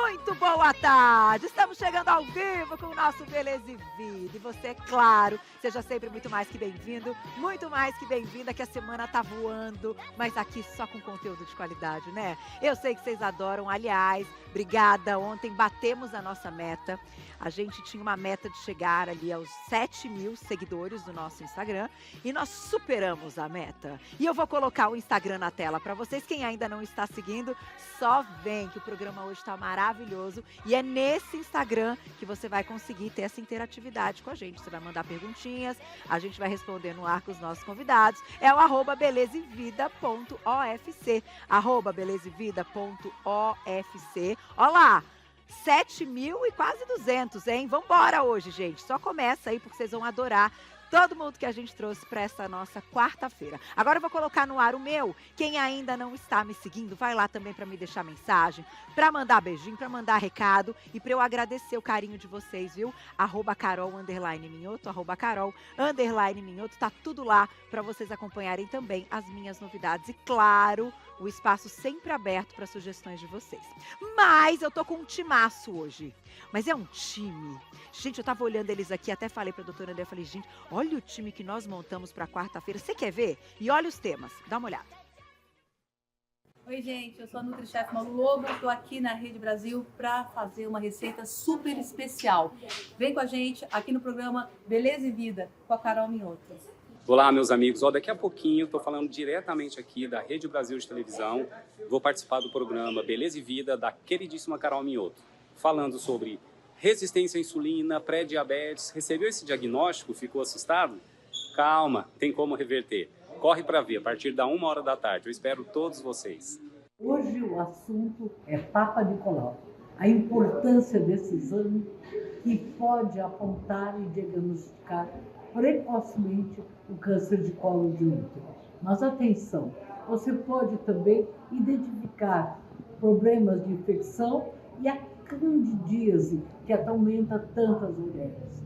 Muito boa tarde! Estamos chegando ao vivo com o nosso Beleza e Vida. E você, claro, seja sempre muito mais que bem-vindo, muito mais que bem-vinda, que a semana tá voando, mas aqui só com conteúdo de qualidade, né? Eu sei que vocês adoram, aliás, obrigada. Ontem batemos a nossa meta. A gente tinha uma meta de chegar ali aos 7.000 seguidores do nosso Instagram e nós superamos a meta. E eu vou colocar o Instagram na tela para vocês. Quem ainda não está seguindo, só vem que o programa hoje está maravilhoso e é nesse Instagram que você vai conseguir ter essa interatividade com a gente. Você vai mandar perguntinhas, a gente vai responder no ar com os nossos convidados. É o @belezevida.ofc, @belezevida.ofc. Olha lá! 7.000 e quase 200, hein? Vambora hoje, gente. Só começa aí, porque vocês vão adorar todo mundo que a gente trouxe para essa nossa quarta-feira. Agora eu vou colocar no ar o meu. Quem ainda não está me seguindo, vai lá também para me deixar mensagem, para mandar beijinho, para mandar recado e para eu agradecer o carinho de vocês, viu? @Carol_Minhoto, @Carol_Minhoto. Tá tudo lá para vocês acompanharem também as minhas novidades. E claro, o espaço sempre aberto para sugestões de vocês. Mas eu tô com um timaço hoje. Mas é um time. Gente, eu tava olhando eles aqui, até falei pra doutora André, falei, gente, olha o time que nós montamos pra quarta-feira. Você quer ver? E olha os temas. Dá uma olhada. Oi, gente, eu sou a NutriChef Malu Lobo, estou aqui na Rede Brasil para fazer uma receita super especial. Vem com a gente aqui no programa Beleza e Vida com a Carol Minhoto. Olá, meus amigos. Daqui a pouquinho estou falando diretamente aqui da Rede Brasil de televisão. Vou participar do programa Beleza e Vida da queridíssima Carol Minhoto, falando sobre resistência à insulina, pré-diabetes. Recebeu esse diagnóstico? Ficou assustado? Calma, tem como reverter. Corre para ver, a partir da 1h da tarde. Eu espero todos vocês. Hoje o assunto é Papa Nicolau. A importância desse exame que pode apontar e diagnosticar precocemente o câncer de colo de útero. Mas atenção, você pode também identificar problemas de infecção e a candidíase que atormenta tantas mulheres.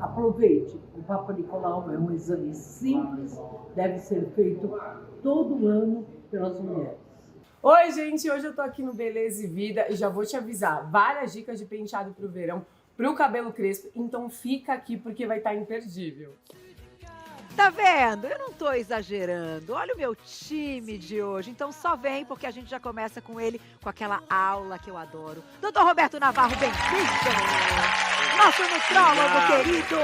Aproveite, o Papa Nicolau é um exame simples, deve ser feito todo ano pelas mulheres. Oi, gente, hoje eu tô aqui no Beleza e Vida e já vou te avisar, várias dicas de penteado pro verão, pro cabelo crespo, então fica aqui porque vai estar imperdível. Tá vendo? Eu não tô exagerando. Olha o meu time de hoje. Então só vem, porque a gente já começa com ele, com aquela aula que eu adoro. Doutor Roberto Navarro, bem-vindo! Nosso nutrólogo querido!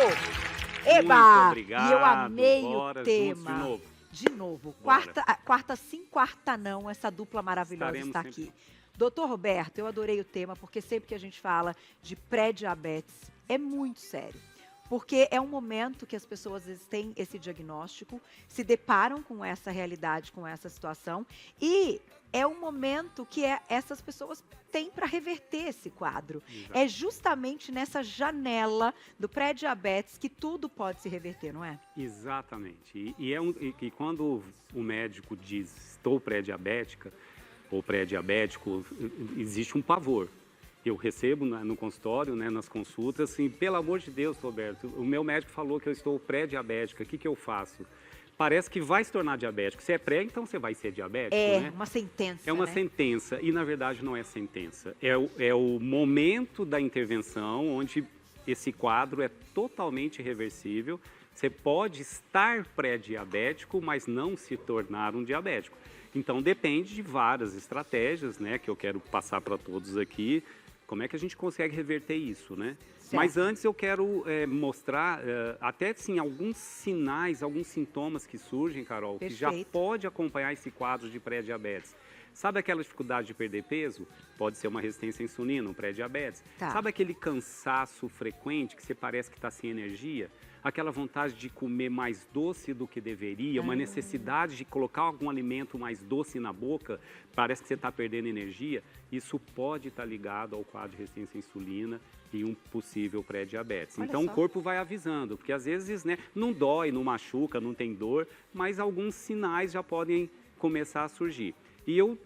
Eba! Muito obrigado. E eu amei Bora, o tema. De novo. Quarta sim, quarta não. Essa dupla maravilhosa está aqui. Doutor Roberto, eu adorei o tema, porque sempre que a gente fala de pré-diabetes, é muito sério. Porque é um momento que as pessoas às vezes têm esse diagnóstico, se deparam com essa realidade, com essa situação, e é um momento que essas pessoas têm para reverter esse quadro. Exato. É justamente nessa janela do pré-diabetes que tudo pode se reverter, não é? Exatamente. E quando o médico diz estou pré-diabética ou pré-diabético, existe um pavor. Eu recebo no consultório, nas consultas, assim, pelo amor de Deus, Roberto, o meu médico falou que eu estou pré-diabética, o que eu faço? Parece que vai se tornar diabético. Se é pré, então você vai ser diabético, né? Uma sentença, É uma sentença, e na verdade não é sentença. É o momento da intervenção onde esse quadro é totalmente reversível. Você pode estar pré-diabético, mas não se tornar um diabético. Então depende de várias estratégias, que eu quero passar para todos aqui. Como é que a gente consegue reverter isso, né? Certo. Mas antes eu quero mostrar até sim, alguns sinais, alguns sintomas que surgem, Carol, Perfeito. Que já pode acompanhar esse quadro de pré-diabetes. Sabe aquela dificuldade de perder peso? Pode ser uma resistência à insulina, um pré-diabetes. Tá. Sabe aquele cansaço frequente que você parece que está sem energia? Aquela vontade de comer mais doce do que deveria, uma necessidade de colocar algum alimento mais doce na boca, parece que você está perdendo energia. Isso pode estar ligado ao quadro de resistência à insulina e um possível pré-diabetes. Então o corpo vai avisando, porque às vezes não dói, não machuca, não tem dor, mas alguns sinais já podem começar a surgir. E eu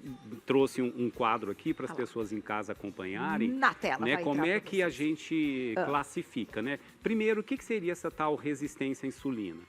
trouxe um quadro aqui para as pessoas em casa acompanharem. Na tela, como é que a gente classifica, Primeiro, o que seria essa tal resistência à insulina,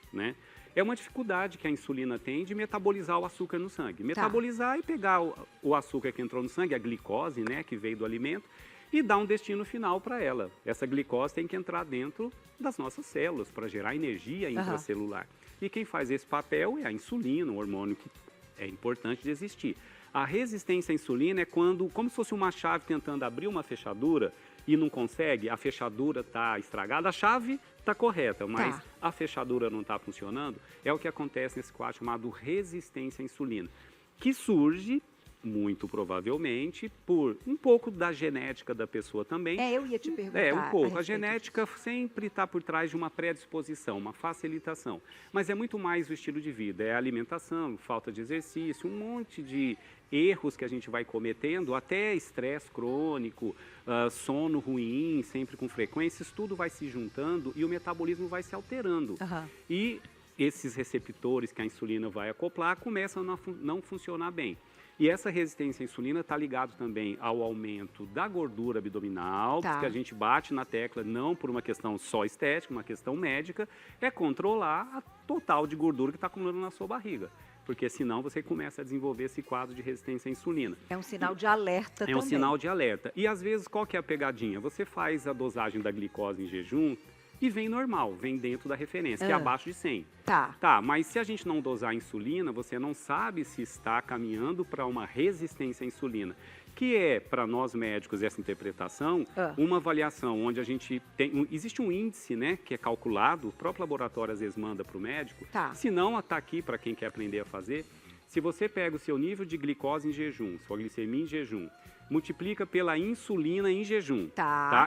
é uma dificuldade que a insulina tem de metabolizar o açúcar no sangue. Metabolizar e pegar o açúcar que entrou no sangue, a glicose, né, que veio do alimento, e dar um destino final para ela. Essa glicose tem que entrar dentro das nossas células para gerar energia intracelular. E quem faz esse papel é a insulina, um hormônio que é importante de existir. A resistência à insulina é quando, como se fosse uma chave tentando abrir uma fechadura e não consegue, a fechadura está estragada, a chave está correta, mas a fechadura não está funcionando, é o que acontece nesse quadro chamado resistência à insulina, que surge, muito provavelmente, por um pouco da genética da pessoa também. Eu ia te perguntar. Um pouco. A genética sempre está por trás de uma predisposição, uma facilitação. Mas é muito mais o estilo de vida, é a alimentação, falta de exercício, um monte de erros que a gente vai cometendo, até estresse crônico, sono ruim, sempre com frequência, isso tudo vai se juntando e o metabolismo vai se alterando. E esses receptores que a insulina vai acoplar começam a não funcionar bem. E essa resistência à insulina está ligada também ao aumento da gordura abdominal, que a gente bate na tecla não por uma questão só estética, uma questão médica, é controlar a total de gordura que está acumulando na sua barriga. Porque senão você começa a desenvolver esse quadro de resistência à insulina. É um sinal de alerta também. É um sinal de alerta. E às vezes qual que é a pegadinha? Você faz a dosagem da glicose em jejum e vem normal, vem dentro da referência, que é abaixo de 100. Mas se a gente não dosar a insulina, você não sabe se está caminhando para uma resistência à insulina, que é, para nós médicos, essa interpretação, uma avaliação onde a gente tem... existe um índice, né, que é calculado, o próprio laboratório às vezes manda para o médico, se não, está aqui para quem quer aprender a fazer. Se você pega o seu nível de glicose em jejum, sua glicemia em jejum, multiplica pela insulina em jejum,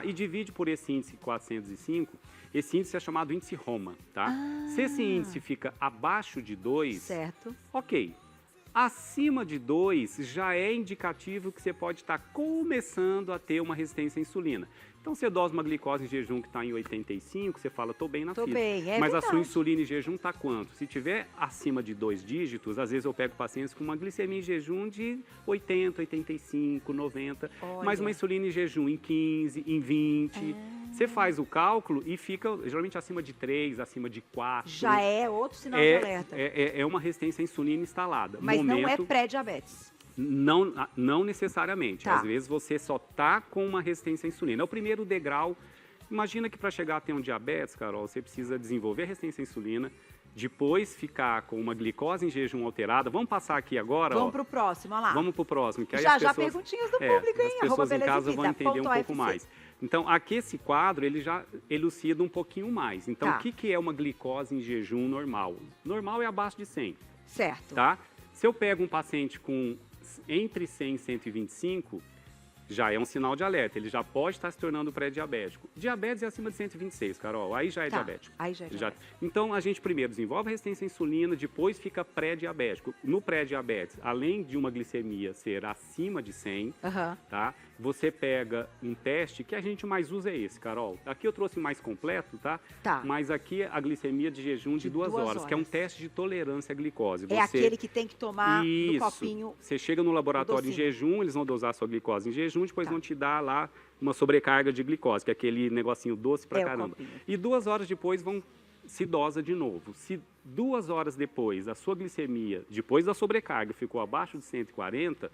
e divide por esse índice 405, esse índice é chamado índice Roma, Se esse índice fica abaixo de 2, ok. Acima de 2 já é indicativo que você pode estar começando a ter uma resistência à insulina. Então, você dosa uma glicose em jejum que está em 85, você fala, estou bem na fila. Mas a sua insulina em jejum está quanto? Se tiver acima de 2 dígitos, às vezes eu pego pacientes com uma glicemia em jejum de 80, 85, 90, mas uma insulina em jejum em 15, em 20. Você faz o cálculo e fica geralmente acima de 3, acima de 4. Já é outro sinal de alerta. É uma resistência à insulina instalada. Mas não é pré-diabetes. Não necessariamente. Às vezes você só está com uma resistência à insulina. É o primeiro degrau. Imagina que para chegar a ter um diabetes, Carol, você precisa desenvolver a resistência à insulina, depois ficar com uma glicose em jejum alterada. Vamos passar aqui agora. Vamos para o próximo, olha lá. Vamos para o próximo. Que aí já perguntinhas do público, hein? As pessoas em casa vão entender um pouco mais. Então, aqui esse quadro, ele já elucida um pouquinho mais. Então, o que é uma glicose em jejum normal? Normal é abaixo de 100. Certo. Se eu pego um paciente com entre 100 e 125, já é um sinal de alerta. Ele já pode estar se tornando pré-diabético. Diabetes é acima de 126, Carol. Aí já é diabético. Aí já é diabético. Então, a gente primeiro desenvolve a resistência à insulina, depois fica pré-diabético. No pré-diabetes, além de uma glicemia ser acima de 100, você pega um teste, que a gente mais usa é esse, Carol. Aqui eu trouxe mais completo, mas aqui a glicemia de jejum de 2 horas, que é um teste de tolerância à glicose. É aquele que tem que tomar no copinho. Você chega no laboratório em jejum, eles vão dosar a sua glicose em jejum, depois vão te dar lá uma sobrecarga de glicose, que é aquele negocinho doce pra caramba. E 2 horas depois se dosa de novo. Se 2 horas depois a sua glicemia, depois da sobrecarga, ficou abaixo de 140,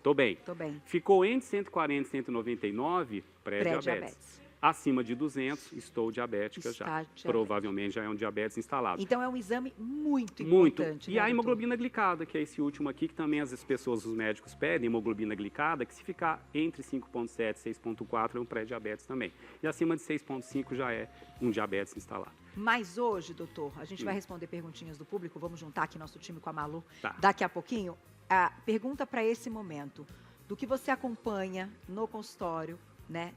tô bem. Ficou entre 140 e 199, pré-diabetes. Acima de 200, estou diabética já. Provavelmente já é um diabetes instalado. Então é um exame muito importante. E a hemoglobina glicada, que é esse último aqui, que também as pessoas, os médicos pedem, hemoglobina glicada, que se ficar entre 5,7 e 6,4 é um pré-diabetes também. E acima de 6,5 já é um diabetes instalado. Mas hoje, doutor, a gente vai responder perguntinhas do público, vamos juntar aqui nosso time com a Malu daqui a pouquinho. A pergunta para esse momento, do que você acompanha no consultório,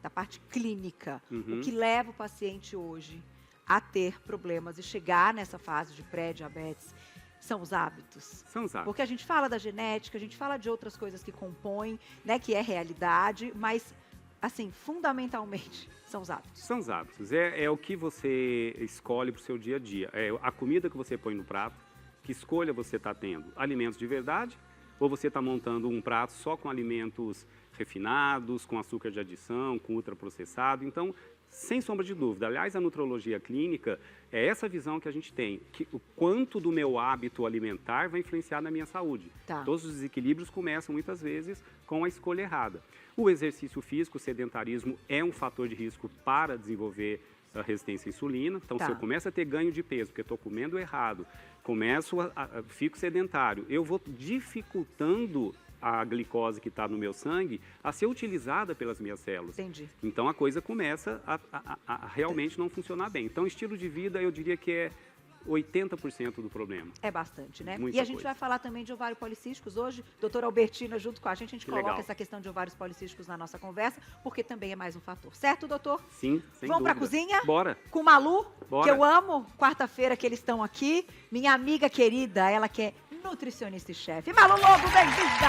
da parte clínica, o que leva o paciente hoje a ter problemas e chegar nessa fase de pré-diabetes, são os hábitos. São os hábitos. Porque a gente fala da genética, a gente fala de outras coisas que compõem, que é realidade, mas, assim, fundamentalmente, são os hábitos. São os hábitos. É o que você escolhe para o seu dia a dia. É a comida que você põe no prato, que escolha você está tendo. Alimentos de verdade, ou você está montando um prato só com alimentos refinados, com açúcar de adição, com ultraprocessado. Então, sem sombra de dúvida. Aliás, a nutrologia clínica é essa visão que a gente tem, que o quanto do meu hábito alimentar vai influenciar na minha saúde. Tá. Todos os desequilíbrios começam, muitas vezes, com a escolha errada. O exercício físico, o sedentarismo, é um fator de risco para desenvolver a resistência à insulina. Então, Tá. se eu começo a ter ganho de peso, porque estou comendo errado, fico sedentário, eu vou dificultando a glicose que está no meu sangue a ser utilizada pelas minhas células. Entendi. Então a coisa começa a realmente não funcionar bem. Então, estilo de vida, eu diria que é 80% do problema. É bastante, né? Muita E a gente coisa. vai falar também de ovário policísticos hoje. Doutora Albertina, junto com a gente Que coloca legal. essa questão de ovários policísticos na nossa conversa, porque também é mais um fator. Certo, doutor? Sim, sem Vamos pra dúvida. cozinha? Bora. Com o Malu, Bora. que eu amo. Quarta-feira que eles estão aqui. Minha amiga querida, ela que é nutricionista e chefe. Malu Lobo, bem-vinda!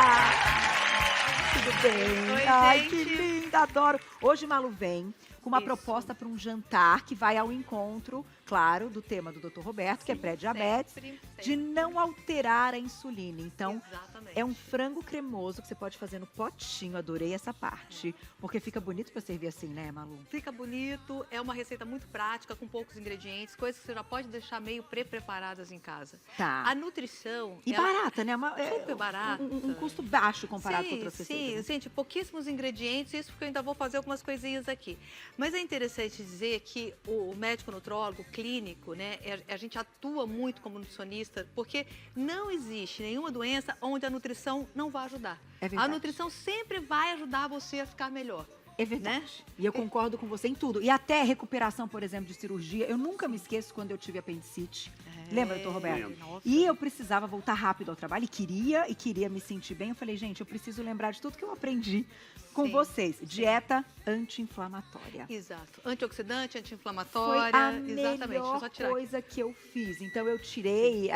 Tudo bem? Oi, Ai, gente. que linda, adoro. Hoje Malu vem com uma Isso. proposta para um jantar que vai ao encontro, claro, do tema do Dr. Roberto, que é pré-diabetes, Sempre, de não alterar a insulina. Então, Exatamente. é um frango cremoso que você pode fazer no potinho. Adorei essa parte. Porque fica bonito para servir assim, né, Malu? Fica bonito, é uma receita muito prática, com poucos ingredientes, coisas que você já pode deixar meio pré-preparadas em casa. Tá. A nutrição... E ela- barata, né? Super barata. Um custo baixo comparado com Sim, outras sim, receitas. né? gente, pouquíssimos ingredientes, isso porque eu ainda vou fazer algumas coisinhas aqui. Mas é interessante dizer que o médico nutrólogo clínico, né, a gente atua muito como nutricionista, porque não existe nenhuma doença onde a nutrição não vai ajudar. É A verdade. nutrição sempre vai ajudar você a ficar melhor. É verdade. né? E eu concordo com você em tudo. E até recuperação, por exemplo, de cirurgia. Eu nunca me esqueço quando eu tive apendicite. Lembra, doutor Roberto? Lembro. Nossa. E eu precisava voltar rápido ao trabalho e queria me sentir bem. Eu falei, gente, eu preciso lembrar de tudo que eu aprendi com Sim, vocês. Dieta anti-inflamatória. Exato. Antioxidante, Foi anti-inflamatória. a Exatamente. Deixa eu melhor só tirar. coisa que eu fiz. Então, eu tirei,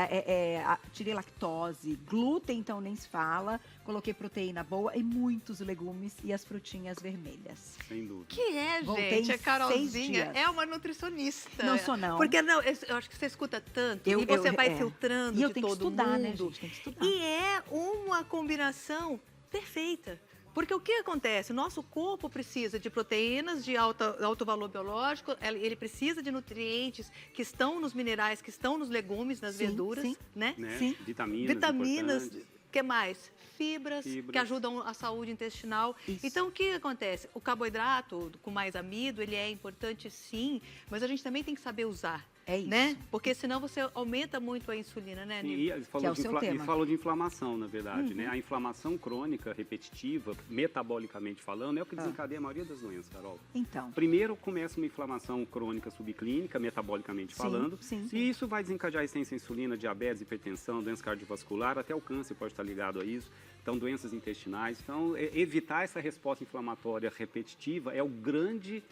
tirei lactose, glúten, então nem se fala. Coloquei proteína boa e muitos legumes e as frutinhas vermelhas. Sem dúvida. Que é, Voltei gente? em A Carolzinha 6 dias. é uma nutricionista. Não sou, não. Porque não, eu acho que você escuta tanto Eu- e você eu- vai é. filtrando E eu de tenho que todo estudar, mundo. né, gente? Tem que estudar. E é uma combinação perfeita. Porque o que acontece? O nosso corpo precisa de proteínas de alto valor biológico, ele precisa de nutrientes que estão nos minerais, que estão nos legumes, nas Sim, verduras, sim. né? Né? Sim. Vitaminas. O que mais? Fibras, que Fibras. ajudam a saúde intestinal. Isso. Então, o que acontece? O carboidrato com mais amido, ele é importante sim, mas a gente também tem que saber usar, É isso. né? Porque senão você aumenta muito a insulina, né, Sim, Nilo? e ele Que é falou, o seu tema. falou de inflamação, na verdade, né? A inflamação crônica, repetitiva, metabolicamente falando, é o que desencadeia a maioria das doenças, Carol. Então, Primeiro começa uma inflamação crônica subclínica, metabolicamente Sim, falando. sim. E isso vai desencadear resistência à insulina, diabetes, hipertensão, doença cardiovascular, até o câncer pode estar ligado a isso. Então, doenças intestinais. Então, evitar essa resposta inflamatória repetitiva é o grande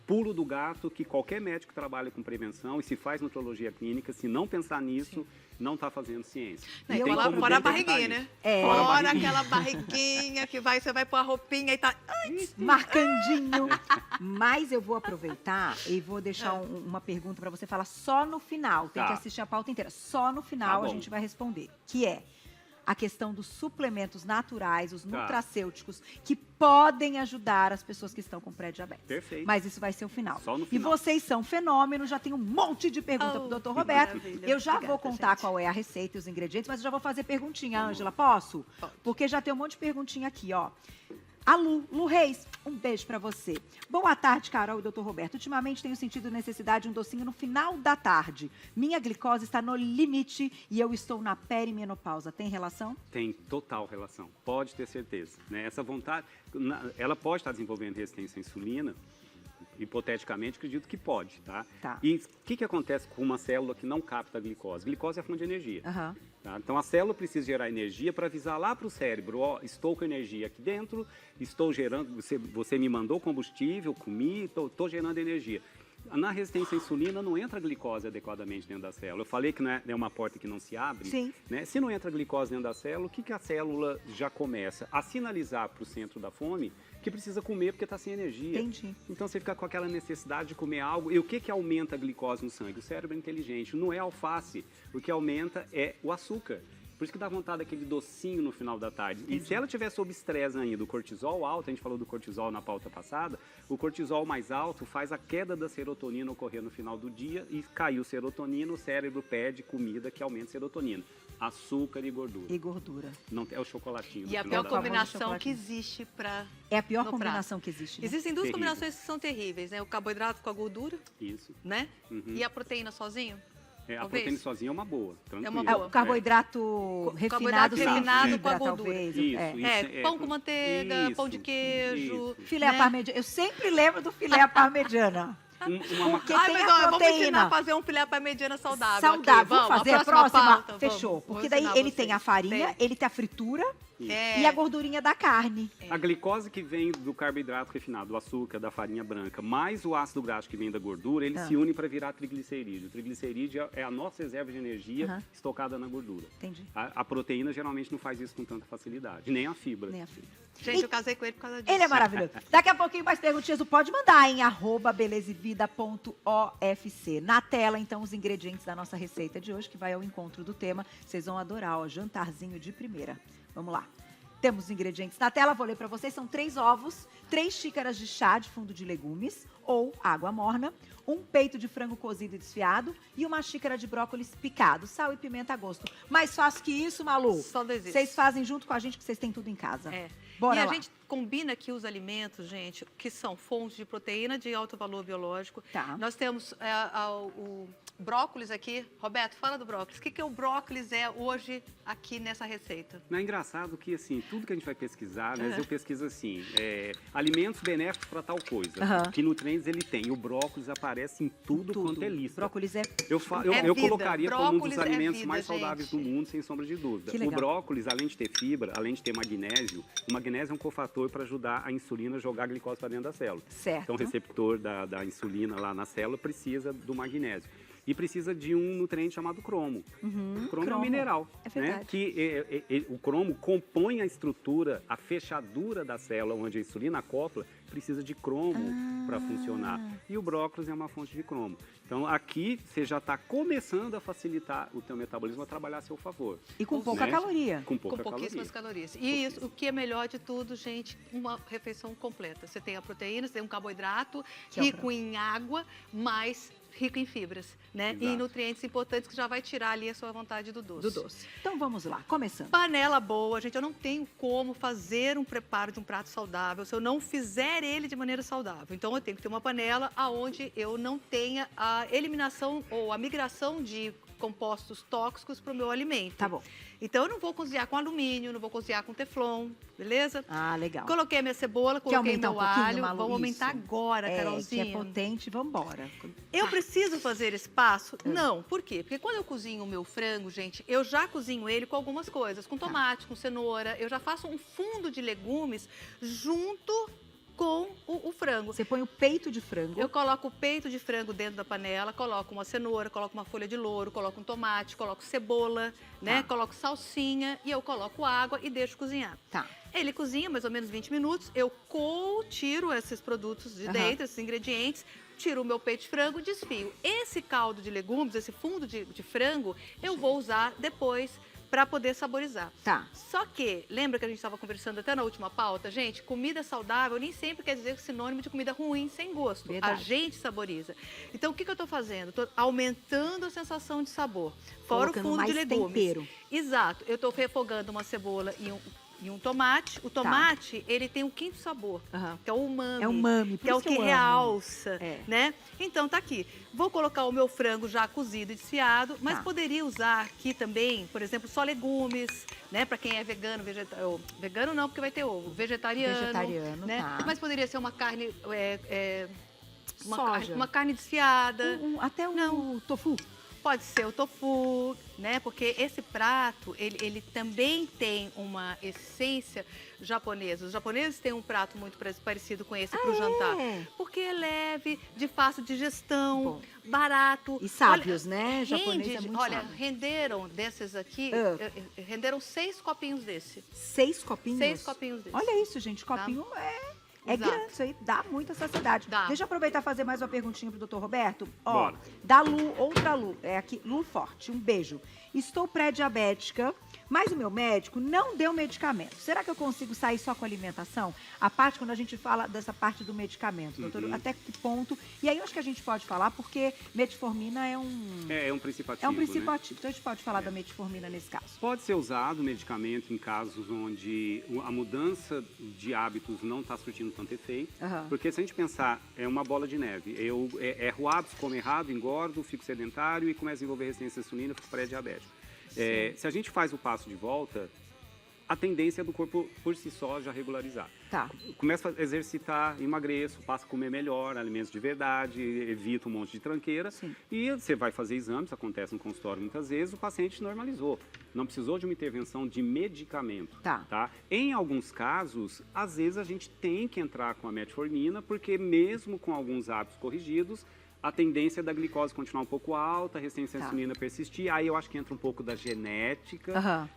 pulo do gato que qualquer médico que trabalha com prevenção e se faz nutrologia clínica, se não pensar nisso, não está fazendo ciência. Não, E e tem fora, como fora a detectar barriguinha, isso. né? É. Fora a Fora barriguinha. aquela barriguinha que você vai pôr a roupinha e tá... marcandinho. Mas eu vou aproveitar e vou deixar uma pergunta para você falar só no final. Tem Tá. que assistir a pauta inteira. Só no final Tá a bom. gente vai responder. Que é a questão dos suplementos naturais, os nutracêuticos, que podem ajudar as pessoas que estão com pré-diabetes. Perfeito. Mas isso vai ser o final. Só no E final. vocês são fenômenos, já tem um monte de pergunta Oh, pro Dr. Roberto. maravilha. Eu já Obrigada, vou contar gente. qual é a receita e os ingredientes, mas eu já vou fazer perguntinha, Ângela. Posso? Pode. Porque já tem um monte de perguntinha aqui, ó. A Lu Reis, um beijo pra você. Boa tarde, Carol e Dr. Roberto. Ultimamente tenho sentido necessidade de um docinho no final da tarde. Minha glicose está no limite e eu estou na perimenopausa. Tem relação? Tem total relação, pode ter certeza. Né? Essa vontade, ela pode estar desenvolvendo resistência à insulina, hipoteticamente, acredito que pode, tá? Tá. E o que acontece com uma célula que não capta a glicose? Glicose é a fonte de energia. Aham. Tá? Então, a célula precisa gerar energia para avisar lá para o cérebro, ó, estou com energia aqui dentro, estou gerando, você me mandou combustível, comi, estou gerando energia. Na resistência à insulina não entra glicose adequadamente dentro da célula. Eu falei que não é uma porta que não se abre. Sim. Né? Se não entra glicose dentro da célula, o que a célula já começa? A sinalizar para o centro da fome que precisa comer porque está sem energia. Entendi. Então você fica com aquela necessidade de comer algo. E o que aumenta a glicose no sangue? O cérebro é inteligente. Não é a alface. O que aumenta é o açúcar. Por isso que dá vontade daquele docinho no final da tarde. E se ela tiver sob estresse ainda, o cortisol alto, a gente falou do cortisol na pauta passada, o cortisol mais alto faz a queda da serotonina ocorrer no final do dia e caiu serotonina, o cérebro pede comida que aumenta a serotonina. Açúcar e gordura. E gordura. Não, é o chocolatinho. E a no pior final da tarde. combinação que existe para... É a pior No combinação que existe. Né? Existem duas Terrível. combinações que são terríveis, né? O carboidrato com a gordura, Isso. né? Uhum. E a proteína sozinho. A talvez. proteína sozinha é uma boa. É uma É, boa. o carboidrato refinado, sem refinado fibra, com a gordura. talvez. Isso, É. isso. Pão com manteiga, isso, pão de queijo. isso. Filé à né? parmegiana. Eu sempre lembro do filé à parmegiana. Uma Porque Ai, tem mas a ó, vamos proteína. ensinar a fazer um filé parmegiana saudável. Saudável. Aqui. Vamos fazer a próxima próxima? pauta, Fechou. vamos. Porque Vou daí ensinar ele tem a vocês. farinha, ele tem a fritura É. e a gordurinha da carne. A glicose que vem do carboidrato refinado, do açúcar, da farinha branca, mais o ácido graxo que vem da gordura, eles se unem para virar triglicerídeo. O triglicerídeo é a nossa reserva de energia estocada na gordura. Entendi. A proteína geralmente não faz isso com tanta facilidade, nem a fibra. Nem a fibra. Gente, eu casei com ele por causa disso. Ele é maravilhoso. Daqui a pouquinho mais perguntinhas, pode mandar em @belezevida.ofc. Na tela, então, os ingredientes da nossa receita de hoje, que vai ao encontro do tema. Vocês vão adorar, ó, jantarzinho de primeira. Vamos lá. Temos os ingredientes na tela, vou ler para vocês. São 3 ovos, 3 xícaras de chá de fundo de legumes ou água morna, um peito de frango cozido e desfiado e uma xícara de brócolis picado, sal e pimenta a gosto. Mais fácil que isso, Malu? Só dois isso. Vocês fazem junto com a gente, que vocês têm tudo em casa. É. Bora e lá. a gente combina aqui os alimentos, gente, que são fontes de proteína de alto valor biológico. Tá. Nós temos o brócolis aqui. Roberto, fala do brócolis. O que o brócolis é hoje aqui nessa receita? Não é engraçado que, assim, tudo que a gente vai pesquisar, né, eu pesquiso assim, alimentos benéficos para tal coisa, que nutrientes ele tem. E o brócolis aparece em tudo quanto é lista. Brócolis é... Eu vida. colocaria como um Brócolis dos é alimentos vida, mais saudáveis gente. do mundo, sem sombra de dúvida. Que O legal. brócolis, além de ter fibra, além de ter magnésio, o magnésio é um cofator para ajudar a insulina a jogar a glicose para dentro da célula. Certo. Então, o receptor da insulina lá na célula precisa do magnésio. E precisa de um nutriente chamado cromo. O cromo é um mineral. É verdade. Né? Que o cromo compõe a estrutura, a fechadura da célula onde a insulina acopla, precisa de cromo para funcionar. E o brócolis é uma fonte de cromo. Então, aqui você já está começando a facilitar o teu metabolismo a trabalhar a seu favor. E com pouca Né? caloria. Com pouca Com pouquíssimas caloria. calorias. E isso, o que é melhor de tudo, gente, uma refeição completa. Você tem a proteína, você tem um carboidrato Que é o rico em água, mas rico em fibras, né? E em Exato. nutrientes importantes que já vai tirar ali a sua vontade do doce. Do doce. Então vamos lá, começando. Panela boa, gente, eu não tenho como fazer um preparo de um prato saudável se eu não fizer ele de maneira saudável. Então eu tenho que ter uma panela onde eu não tenha a eliminação ou a migração de compostos tóxicos para o meu alimento. Tá bom. Então eu não vou cozinhar com alumínio, não vou cozinhar com teflon, beleza? Ah, legal. Coloquei a minha cebola, Quer coloquei aumentar meu um pouquinho, alho. Malu? Vamos aumentar Isso. agora, Que Carolzinha. é potente, vambora. Eu preciso fazer esse passo? Não. Por quê? Porque quando eu cozinho o meu frango, gente, eu já cozinho ele com algumas coisas. Com tomate, com cenoura. Eu já faço um fundo de legumes junto com o frango. Você põe o peito de frango. Eu coloco o peito de frango dentro da panela, coloco uma cenoura, coloco uma folha de louro, coloco um tomate, coloco cebola, né? Coloco salsinha e eu coloco água e deixo cozinhar. Tá. Ele cozinha mais ou menos 20 minutos, eu tiro esses produtos de dentro, esses ingredientes, tiro o meu peito de frango, desfio. Esse caldo de legumes, esse fundo de frango, eu vou usar depois para poder saborizar. Tá. Só que, lembra que a gente estava conversando até na última pauta, gente? Comida saudável nem sempre quer dizer sinônimo de comida ruim, sem gosto. Verdade. A gente saboriza. Então, o que eu estou fazendo? Estou aumentando a sensação de sabor. Fora Colocando o fundo mais de legumes. tempero. Exato. Eu estou refogando uma cebola e um tomate. O tomate, ele tem um quinto sabor, que é o umami. É umami, por que é o isso que eu amo. realça, É. né? Então, tá aqui. Vou colocar o meu frango já cozido e desfiado, mas Tá. poderia usar aqui também, por exemplo, só legumes, né? Para quem é vegano, vegano não, porque vai ter ovo. Vegetariano, né? tá. Mas poderia ser uma carne, Soja. uma carne desfiada. Até o tofu. Pode ser o tofu, né? Porque esse prato, ele também tem uma essência japonesa. Os japoneses têm um prato muito parecido com esse para o jantar. Porque é leve, de fácil digestão, Bom. barato. E sábios, né? Japonês é muito olha, sábio. renderam desses aqui, renderam 6 copinhos desse. 6 copinhos? 6 copinhos desse. Olha isso, gente. Copinho é Exato. grande, isso aí dá muita saciedade. Dá. Deixa eu aproveitar e fazer mais uma perguntinha pro Dr. Roberto. Ó, Bora. da Lu, outra Lu, é aqui, Lu Forte, um beijo. Estou pré-diabética, mas o meu médico não deu medicamento. Será que eu consigo sair só com alimentação? A parte, quando a gente fala dessa parte do medicamento, doutor, até que ponto? E aí eu acho que a gente pode falar, porque metformina é um... É um princípio ativo, É um princípio né? ativo. Então a gente pode falar da metformina nesse caso. Pode ser usado o medicamento em casos onde a mudança de hábitos não está surtindo tanto efeito. Aham. Porque se a gente pensar, é uma bola de neve. Eu erro hábitos, como errado, engordo, fico sedentário e começo a desenvolver resistência à insulina, fico pré-diabético. Se a gente faz o passo de volta, a tendência é do corpo por si só já regularizar. Tá. Começa a exercitar, emagreço, passa a comer melhor, alimentos de verdade, evita um monte de tranqueira. Sim. E você vai fazer exames, acontece no consultório muitas vezes, o paciente normalizou. Não precisou de uma intervenção de medicamento. Tá. Em alguns casos, às vezes a gente tem que entrar com a metformina, porque mesmo com alguns hábitos corrigidos, a tendência da glicose continuar um pouco alta, a resistência à insulina persistir. Aí eu acho que entra um pouco da genética,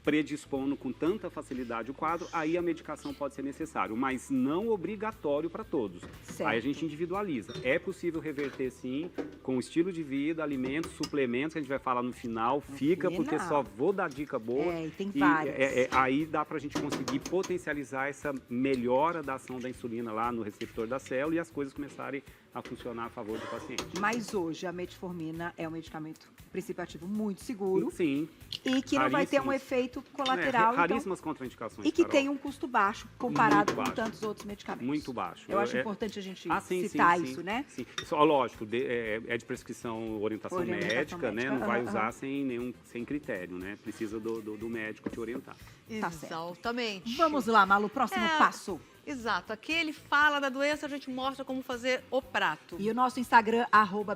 predispondo com tanta facilidade o quadro. Aí a medicação pode ser necessária, mas não obrigatório para todos. Certo. Aí a gente individualiza. É possível reverter, sim, com estilo de vida, alimentos, suplementos, que a gente vai falar no final. Fica, porque só vou dar dica boa. E tem vários. Aí dá para a gente conseguir potencializar essa melhora da ação da insulina lá no receptor da célula e as coisas começarem a funcionar a favor do paciente. Mas hoje a metformina é um medicamento princípio ativo muito seguro. Sim. E que não vai ter um efeito colateral. Raríssimas contraindicações. E que Carol. tem um custo baixo comparado Muito baixo. com tantos outros medicamentos. Muito baixo. Eu acho importante a gente sim, citar sim, isso, né? Sim. Só, lógico, é de prescrição, orientação médica, né? Não vai usar sem critério, né? Precisa do médico te orientar. Tá certo. Exatamente. Vamos lá, Malu, próximo passo. Exato. Aqui ele fala da doença, a gente mostra como fazer o prato. E o nosso Instagram,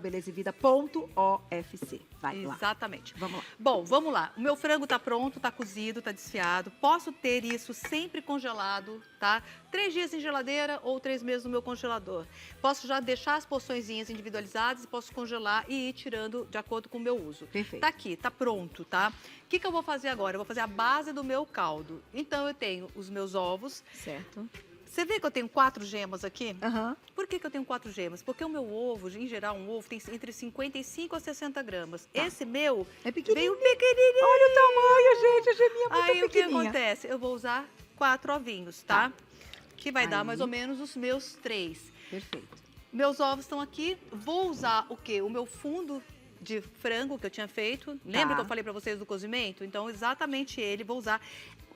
@belezevida.ofc. Vai lá. Exatamente. Vamos lá. Bom, vamos lá. O meu frango tá pronto, tá cozido, tá desfiado. Posso ter isso sempre congelado, tá? 3 dias em geladeira ou 3 meses no meu congelador. Posso já deixar as porçõezinhas individualizadas e posso congelar e ir tirando de acordo com o meu uso. Perfeito. Tá aqui, tá pronto, tá? O que eu vou fazer agora? Eu vou fazer a base do meu caldo. Então, eu tenho os meus ovos. Certo. Você vê que eu tenho 4 gemas aqui? Aham. Por que eu tenho 4 gemas? Porque o meu ovo, em geral, um ovo tem entre 55 a 60 gramas. Esse meu É pequenininho. veio pequenininho. Olha o tamanho, gente. A geminha é muito Aí o que pequenininha. acontece? Eu vou usar 4 ovinhos, tá? Que vai dar Aí. mais ou menos os meus 3. Perfeito. Meus ovos estão aqui. Vou usar o quê? O meu fundo de frango que eu tinha feito. Lembra que eu falei pra vocês do cozimento? Então, exatamente ele vou usar.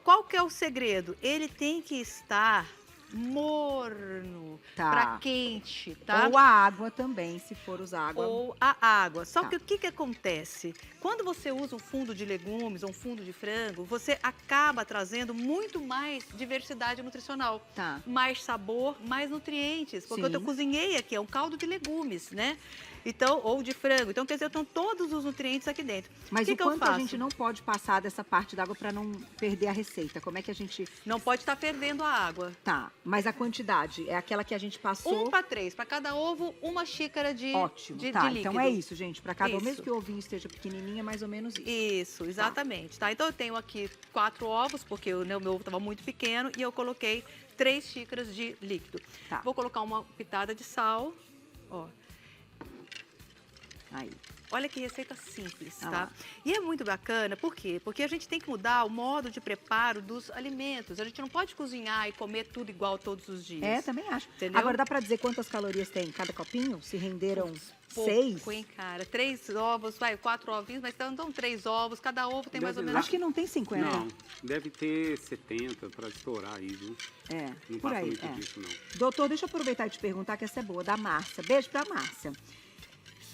Qual que é o segredo? Ele tem que estar morno, pra quente, tá? Ou a água também, se for usar água. Ou a água. Só que o que acontece? Quando você usa um fundo de legumes ou um fundo de frango, você acaba trazendo muito mais diversidade nutricional. Tá. Mais sabor, mais nutrientes. Porque Sim. eu cozinhei aqui, é um caldo de legumes, né? Então, ou de frango. Então, quer dizer, estão todos os nutrientes aqui dentro. Mas que o que eu quanto a faço? gente não pode passar dessa parte da água para não perder a receita? Como é que a gente... Não pode estar fervendo a água. Tá, mas a quantidade é aquela que a gente passou... 1 para 3. Para cada ovo, 1 xícara de, Ótimo, de tá. líquido. Então é isso, gente. Para cada Isso. mesmo que o ovinho esteja pequenininho, é mais ou menos isso. Isso, exatamente. Tá? Então eu tenho aqui 4 ovos, porque o meu ovo estava muito pequeno, e eu coloquei 3 xícaras de líquido. Tá. Vou colocar uma pitada de sal, ó. Aí. Olha que receita simples, Ah tá? lá. E é muito bacana, por quê? Porque a gente tem que mudar o modo de preparo dos alimentos. A gente não pode cozinhar e comer tudo igual todos os dias. É, também acho. Entendeu? Agora, dá para dizer quantas calorias tem em cada copinho? Se renderam Pouco, 6? hein, cara? 3 ovos, 4 ovinhos, mas então 3 ovos, cada ovo tem mais ou menos... Acho que não tem 50. Não, deve ter 70 para estourar aí, viu? É, Não por passa aí. muito É. disso, não. Doutor, deixa eu aproveitar e te perguntar, que essa é boa, da Márcia. Beijo pra Márcia.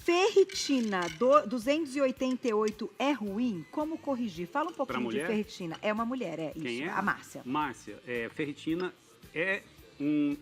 Ferritina 288 é ruim? Como corrigir? Fala um pouquinho de mulher? ferritina. É uma mulher, é Quem isso. é? A Márcia. Márcia, ferritina é um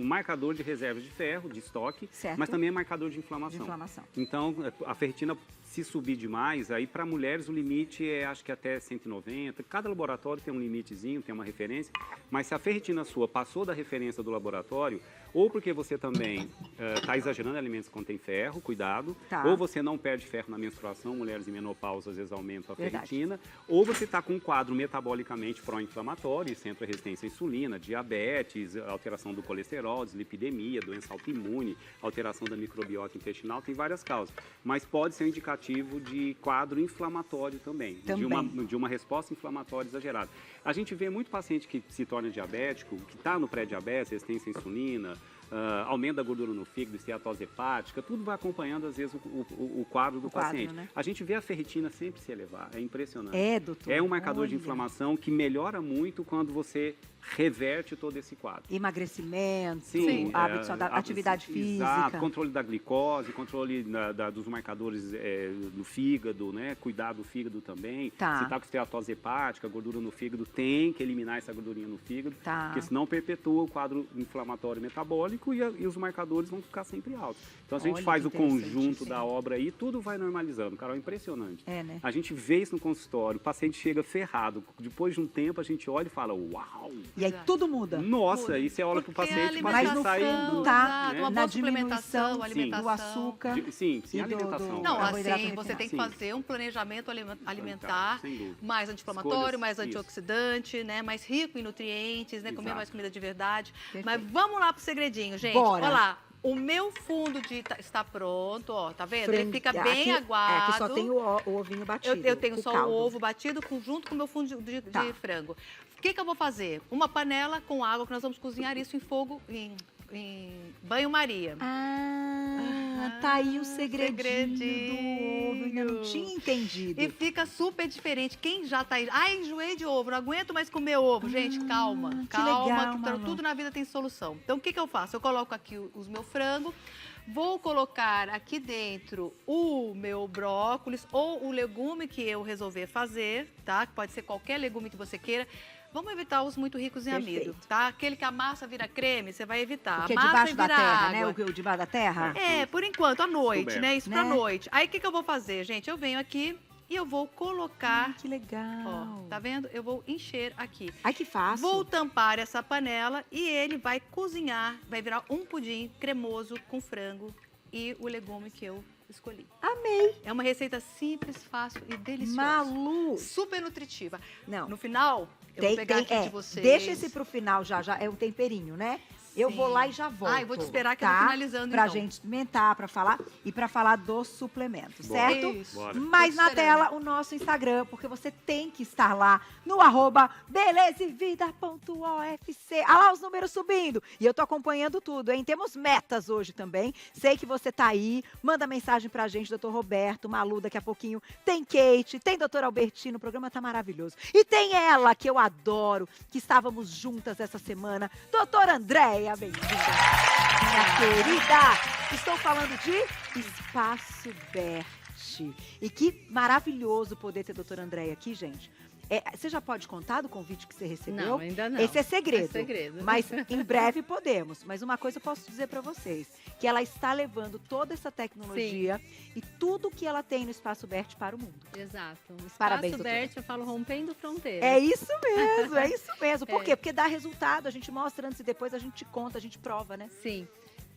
marcador de reserva de ferro, de estoque, Certo. mas também é marcador de inflamação. De inflamação. Então, a ferritina, se subir demais, aí para mulheres o limite é acho que até 190. Cada laboratório tem um limitezinho, tem uma referência, mas se a ferritina sua passou da referência do laboratório, ou porque você também está exagerando em alimentos que contêm ferro, cuidado, Tá. ou você não perde ferro na menstruação, mulheres em menopausa às vezes aumentam a Verdade. ferritina, ou você está com um quadro metabolicamente pró-inflamatório, isso entra resistência à insulina, diabetes, alteração do colesterol, dislipidemia, doença autoimune, alteração da microbiota intestinal, tem várias causas. Mas pode ser um indicativo indicativo de quadro inflamatório também. De uma resposta inflamatória exagerada. A gente vê muito paciente que se torna diabético, que está no pré-diabetes, resistência à insulina, aumento da gordura no fígado, esteatose hepática, tudo vai acompanhando, às vezes, o quadro do paciente. Né? A gente vê a ferritina sempre se elevar, é impressionante. Doutor. É um marcador de inflamação que melhora muito quando você reverte todo esse quadro. Emagrecimento, Sim, hábito saudável, atividade física. Exato, controle da glicose, controle dos marcadores do fígado, né? Cuidar do fígado também. Tá. Se está com esteatose hepática, gordura no fígado, tem que eliminar essa gordurinha no fígado, porque senão perpetua o quadro inflamatório metabólico e os marcadores vão ficar sempre altos. Então, se a gente faz o conjunto da obra aí, tudo vai normalizando. Carol, é impressionante. Né? A gente vê isso no consultório, o paciente chega ferrado, depois de um tempo a gente olha e fala, uau! E aí tudo muda. Nossa, aí você olha pro paciente, mas no sai fundo tá, uma na boa suplementação, diminuição do açúcar. Sim, e alimentação. Não, carboidrato assim, você tem que refinado. fazer um planejamento alimentar Sem dúvida. mais anti-inflamatório, Escolhas, mais isso. antioxidante, né? Mais rico em nutrientes, né? Comer Exato. mais comida de verdade. Perfeito. Mas vamos lá pro segredinho, gente. Bora. Olha lá. O meu fundo está pronto, ó, tá vendo? Ele fica bem aqui, aguado. Aqui só tem o ovinho batido. Eu tenho o só caldo. o ovo batido junto com o meu fundo de Tá. frango. O que eu vou fazer? Uma panela com água, que nós vamos cozinhar isso em fogo, em banho-maria. Tá aí o segredinho do ovo. Ainda não tinha entendido. E fica super diferente. Quem já tá aí, enjoei de ovo, não aguento mais comer ovo. Gente, calma, legal, que Malu. tudo na vida tem solução. Então, o que eu faço? Eu coloco aqui os meus frangos, vou colocar aqui dentro o meu brócolis ou o legume que eu resolver fazer, tá? Que pode ser qualquer legume que você queira. Vamos evitar os muito ricos em amido, Perfeito. tá? Aquele que a massa vira creme, você vai evitar. Que é a massa debaixo da vira terra, água. né? O debaixo da terra? Por enquanto, à noite, Descoberto. né? Isso pra Né? noite. Aí, o que eu vou fazer, gente? Eu venho aqui e eu vou colocar... Que legal. Ó, tá vendo? Eu vou encher aqui. Ai, que fácil. Vou tampar essa panela e ele vai cozinhar, vai virar um pudim cremoso com frango e o legume que eu escolhi. Amei. É uma receita simples, fácil e deliciosa. Malu. Super nutritiva. Não. No final, eu vou pegar aqui de vocês. Deixa esse pro final já, é um temperinho, né? Eu Sim. vou lá e já volto. Eu vou te esperar que eu tá? vou finalizando, Pra então. gente experimentar, pra falar e pra falar dos suplementos, Bora. certo? Isso. Bora. Mas Tô na esperando. tela o nosso Instagram, porque você tem que estar lá no @belezevida.ofc. Ah lá os números subindo. E eu tô acompanhando tudo, hein? Temos metas hoje também. Sei que você tá aí. Manda mensagem pra gente, doutor Roberto, Malu, daqui a pouquinho. Tem Kate, tem doutor Albertino, o programa tá maravilhoso. E tem ela, que eu adoro, que estávamos juntas essa semana, doutora Andréia, bem-vinda. Minha querida, estou falando de Espaço Bert. E que maravilhoso poder ter a doutora Andréia aqui, gente. Você já pode contar do convite que você recebeu? Não, ainda não. Esse é segredo. É segredo. Mas em breve podemos. Mas uma coisa eu posso dizer para vocês, que ela está levando toda essa tecnologia e tudo que ela tem no Espaço Bert para o mundo. Exato. O Espaço Parabéns, doutora. Bert, eu falo rompendo fronteiras. É isso mesmo, é isso mesmo. Por quê? Porque dá resultado, a gente mostra antes e depois, a gente te conta, a gente prova, né? Sim.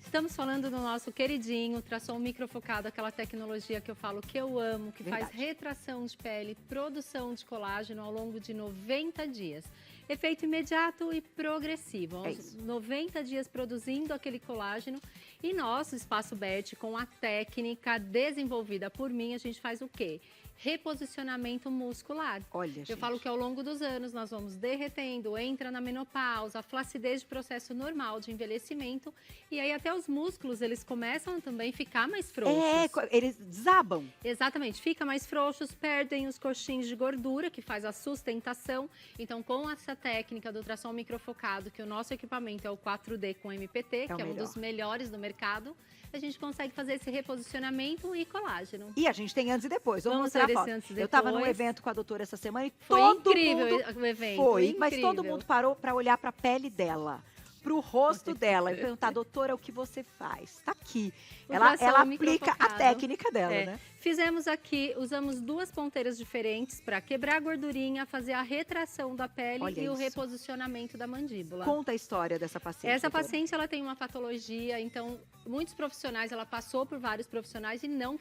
Estamos falando do nosso queridinho ultrassom microfocado, aquela tecnologia que eu falo que eu amo, que faz Verdade. retração de pele, produção de colágeno ao longo de 90 dias. Efeito imediato e progressivo. É Aos isso. 90 dias produzindo aquele colágeno. E nosso Espaço Bert, com a técnica desenvolvida por mim, a gente faz o quê? Reposicionamento muscular. Olha, gente. Eu falo que ao longo dos anos nós vamos derretendo, entra na menopausa, a flacidez de processo normal de envelhecimento e aí até os músculos eles começam também a ficar mais frouxos. Eles desabam. Exatamente, fica mais frouxos, perdem os coxins de gordura que faz a sustentação. Então com essa técnica do ultrassom microfocado, que o nosso equipamento é o 4D com MPT, que é um melhor. dos melhores do mercado, a gente consegue fazer esse reposicionamento e colágeno. E a gente tem antes e depois. Vamos Vamos mostrar a ver esse foto. antes e Eu estava num depois. evento com a doutora essa semana e Foi todo incrível mundo o evento. foi, mas incrível. todo mundo parou para olhar para a pele dela, para o rosto dela e perguntar, doutora, o que você faz? Tá aqui. Ela Ultrassom aplica a microfocado. técnica dela, É. né? Fizemos aqui, usamos duas ponteiras diferentes para quebrar a gordurinha, fazer a retração da pele Olha e o isso. reposicionamento da mandíbula. Conta a história dessa paciente. Essa doutora. paciente ela tem uma patologia, então muitos profissionais, ela passou por vários profissionais e não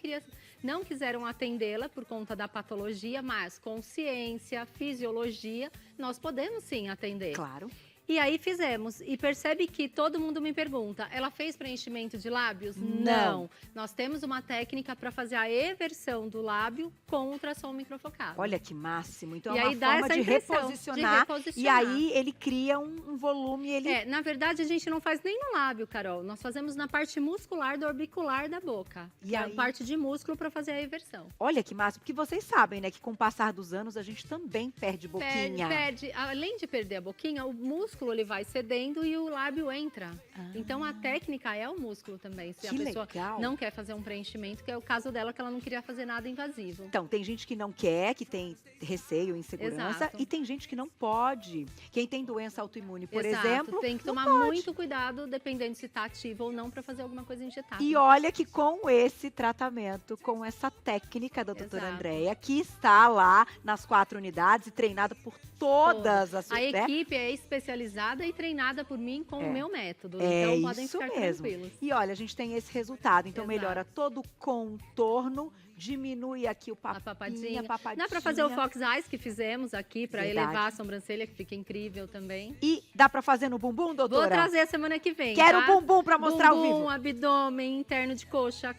quiseram atendê-la por conta da patologia, mas com ciência, fisiologia, nós podemos sim atender. Claro. E aí fizemos. E percebe que todo mundo me pergunta, ela fez preenchimento de lábios? Não. Nós temos uma técnica para fazer a eversão do lábio com ultrassom microfocado. Olha que máximo. Então E é aí uma dá forma essa de impressão, reposicionar. de reposicionar. E aí ele cria um volume. Na verdade, a gente não faz nem no lábio, Carol. Nós fazemos na parte muscular do orbicular da boca. E a aí? parte de músculo para fazer a eversão. Olha que máximo. Porque vocês sabem, né? Que com o passar dos anos a gente também perde boquinha. Perde. Além de perder a boquinha, o músculo ele vai cedendo e o lábio entra. Então a técnica é o músculo também. Se a Que pessoa legal. não quer fazer um preenchimento, que é o caso dela, que ela não queria fazer nada invasivo. Então, tem gente que não quer, que tem receio, insegurança. Exato. E tem gente que não pode. Quem tem doença autoimune, por Exato, exemplo, tem que não tomar pode. muito cuidado, dependendo se está ativo ou não, para fazer alguma coisa injetável. E olha que com esse tratamento, com essa técnica da doutora Exato. Andréia, que está lá nas 4 unidades e treinada por todas as A né? equipe é especializada e treinada por mim com o meu método. É então podem isso ficar mesmo. tranquilos. E olha, a gente tem esse resultado. Então Exato. melhora todo o contorno, diminui aqui o A papadinha. papadinha. Dá para fazer o Fox Eyes que fizemos aqui, para Verdade. elevar a sobrancelha, que fica incrível também. E dá pra fazer no bumbum, Vou doutora? trazer a semana que vem. Quero tá? bumbum pra mostrar ao Bumbum, vivo. abdômen, interno de coxa,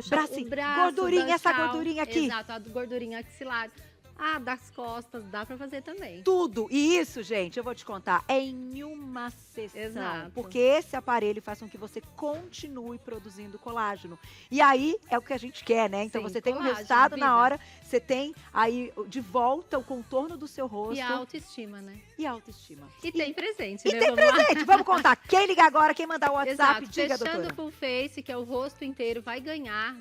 Bracinho, o braço, gordurinha, essa dorsal. gordurinha aqui. Exato, a gordurinha axilar. Ah, das costas, dá pra fazer também. Tudo. E isso, gente, eu vou te contar, é em uma sessão. Exato. Porque esse aparelho faz com que você continue produzindo colágeno. E aí é o que a gente quer, né? Então Sim, você tem um colágeno, resultado na vida. hora, você tem aí de volta o contorno do seu rosto E a autoestima, né? e a autoestima. E tem presente, E né? tem Vamos lá. presente, vamos contar. Quem ligar agora, quem mandar o WhatsApp, Exato, diga, fechando doutora. o full face, que é o rosto inteiro, vai ganhar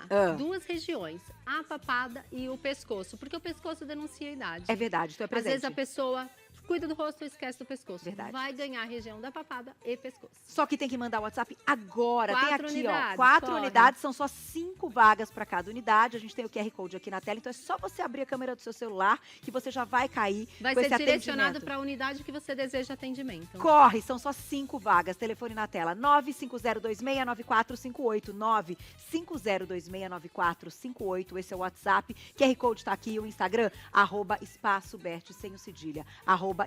Ah. 2 regiões, a papada e o pescoço, porque o pescoço denuncia a idade. É verdade, tu é Às presente. vezes a pessoa cuida do rosto e esquece do pescoço. Verdade. Vai ganhar a região da papada e pescoço. Só que tem que mandar o WhatsApp agora. Tem 4 aqui, unidades, ó, 4 corre. unidades, são só 5 vagas para cada unidade. A gente tem o QR Code aqui na tela, então é só você abrir a câmera do seu celular que você já vai cair Vai com ser esse direcionado atendimento. para a unidade que você deseja atendimento. Corre, são só 5 vagas. Telefone na tela, 950269458, 950269458. Esse é o WhatsApp. QR Code tá aqui, o Instagram, @EspaçoBert, sem o cedilha,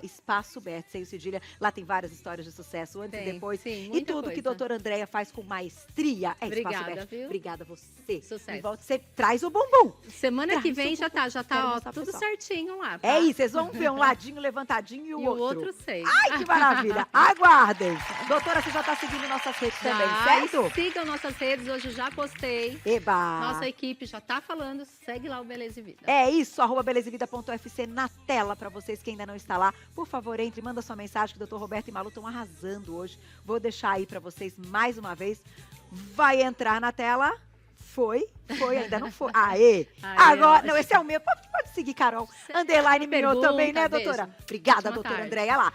@EspaçoBert, sem o cedilha. Lá tem várias histórias de sucesso, antes e Tem, depois. sim, E muita tudo que coisa. doutora Andréia faz com maestria é Espaço Obrigada, Bert. viu? Obrigada a você. Sucesso. E volta, você traz o bumbum. Semana que Traz vem o já bumbum. tá, Quero ó, mostrar pro tudo pessoal. certinho lá, tá? É isso, vocês vão ver um ladinho levantadinho e o E outro. o outro sei. Ai, que maravilha. Aguardem. Doutora, você já tá seguindo nossas redes também, certo? Sigam nossas redes, hoje já postei. Eba. Nossa equipe já tá falando, segue lá o Beleza e Vida. É isso, @belezevida.ufc na tela para vocês que ainda não está lá. Por favor, entre, manda sua mensagem que o Dr. Roberto e Malu estão arrasando hoje. Vou deixar aí para vocês mais uma vez. Vai entrar na tela. Foi, ainda não foi. Aê! Agora, não, esse é o meu. Pode seguir, Carol. Underline Minhoto Pergunta, também, né, beijo. doutora? Obrigada, Ótima doutora tarde. Andréia. Lá,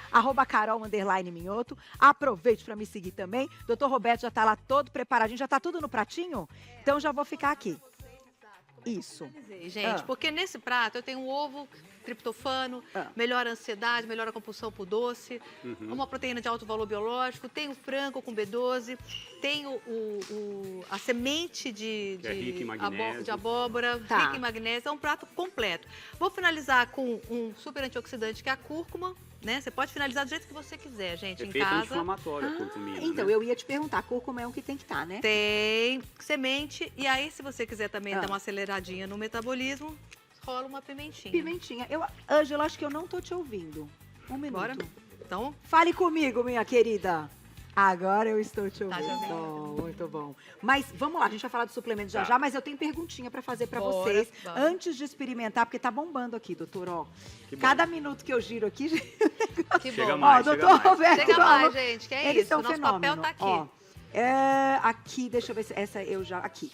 @Carol underline Minhoto. Aproveite para me seguir também. Doutor Roberto já tá lá todo preparadinho. Já tá tudo no pratinho? Então já vou ficar aqui. Isso. Gente, porque nesse prato eu tenho um ovo, triptofano, Ah. melhora a ansiedade, melhora a compulsão por doce, uma proteína de alto valor biológico, tem o frango com B12, tem a semente de Que é rica em magnésio. de abóbora, Tá. rica em magnésio, é um prato completo. Vou finalizar com um super antioxidante que é a cúrcuma, né? Você pode finalizar do jeito que você quiser, gente, em Efeito casa. inflamatório, a curcumina, Então, né? eu ia te perguntar, cúrcuma é um que tem que estar, né? Tem semente, e aí se você quiser também Ah. dar uma aceleradinha no metabolismo, rola uma pimentinha. Pimentinha. Ângela, acho que eu não tô te ouvindo. Um minuto. Bora? Então, Fale comigo, minha querida. Agora eu estou te Tá, já ouvindo. vi. Oh, muito bom. Mas vamos lá, a gente vai falar do suplemento já Tá. já, mas eu tenho perguntinha pra fazer pra Bora, vocês vamos. antes de experimentar, porque tá bombando aqui, doutor, ó. Que bom. Cada minuto que eu giro aqui, que Chega bom. mais. ó, chega doutor mais. Roberto, Chega Malu, mais, gente, que é eles isso. são Nosso fenômeno. papel tá aqui. Ó, aqui, deixa eu ver se essa eu já, aqui.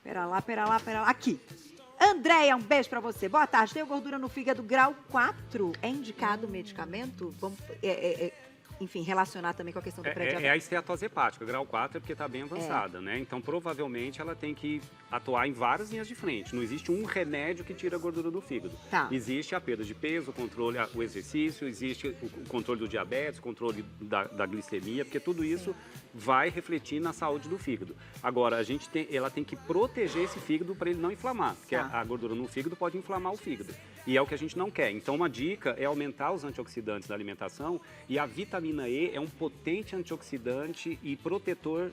Pera lá. Aqui. Andréia, um beijo pra você. Boa tarde. Tenho gordura no fígado grau 4. É indicado o medicamento? Vamos, enfim, relacionar também com a questão do pré-diabetes. É a esteatose hepática, grau 4 é porque está bem avançada, né? Então, provavelmente, ela tem que atuar em várias linhas de frente. Não existe um remédio que tira a gordura do fígado. Tá. Existe a perda de peso, o controle, o exercício, existe o controle do diabetes, o controle da glicemia, porque tudo isso vai refletir na saúde do fígado. Agora, ela tem que proteger esse fígado para ele não inflamar, porque a gordura no fígado pode inflamar o fígado. E é o que a gente não quer. Então, uma dica é aumentar os antioxidantes da alimentação, e a vitamina E é um potente antioxidante e protetor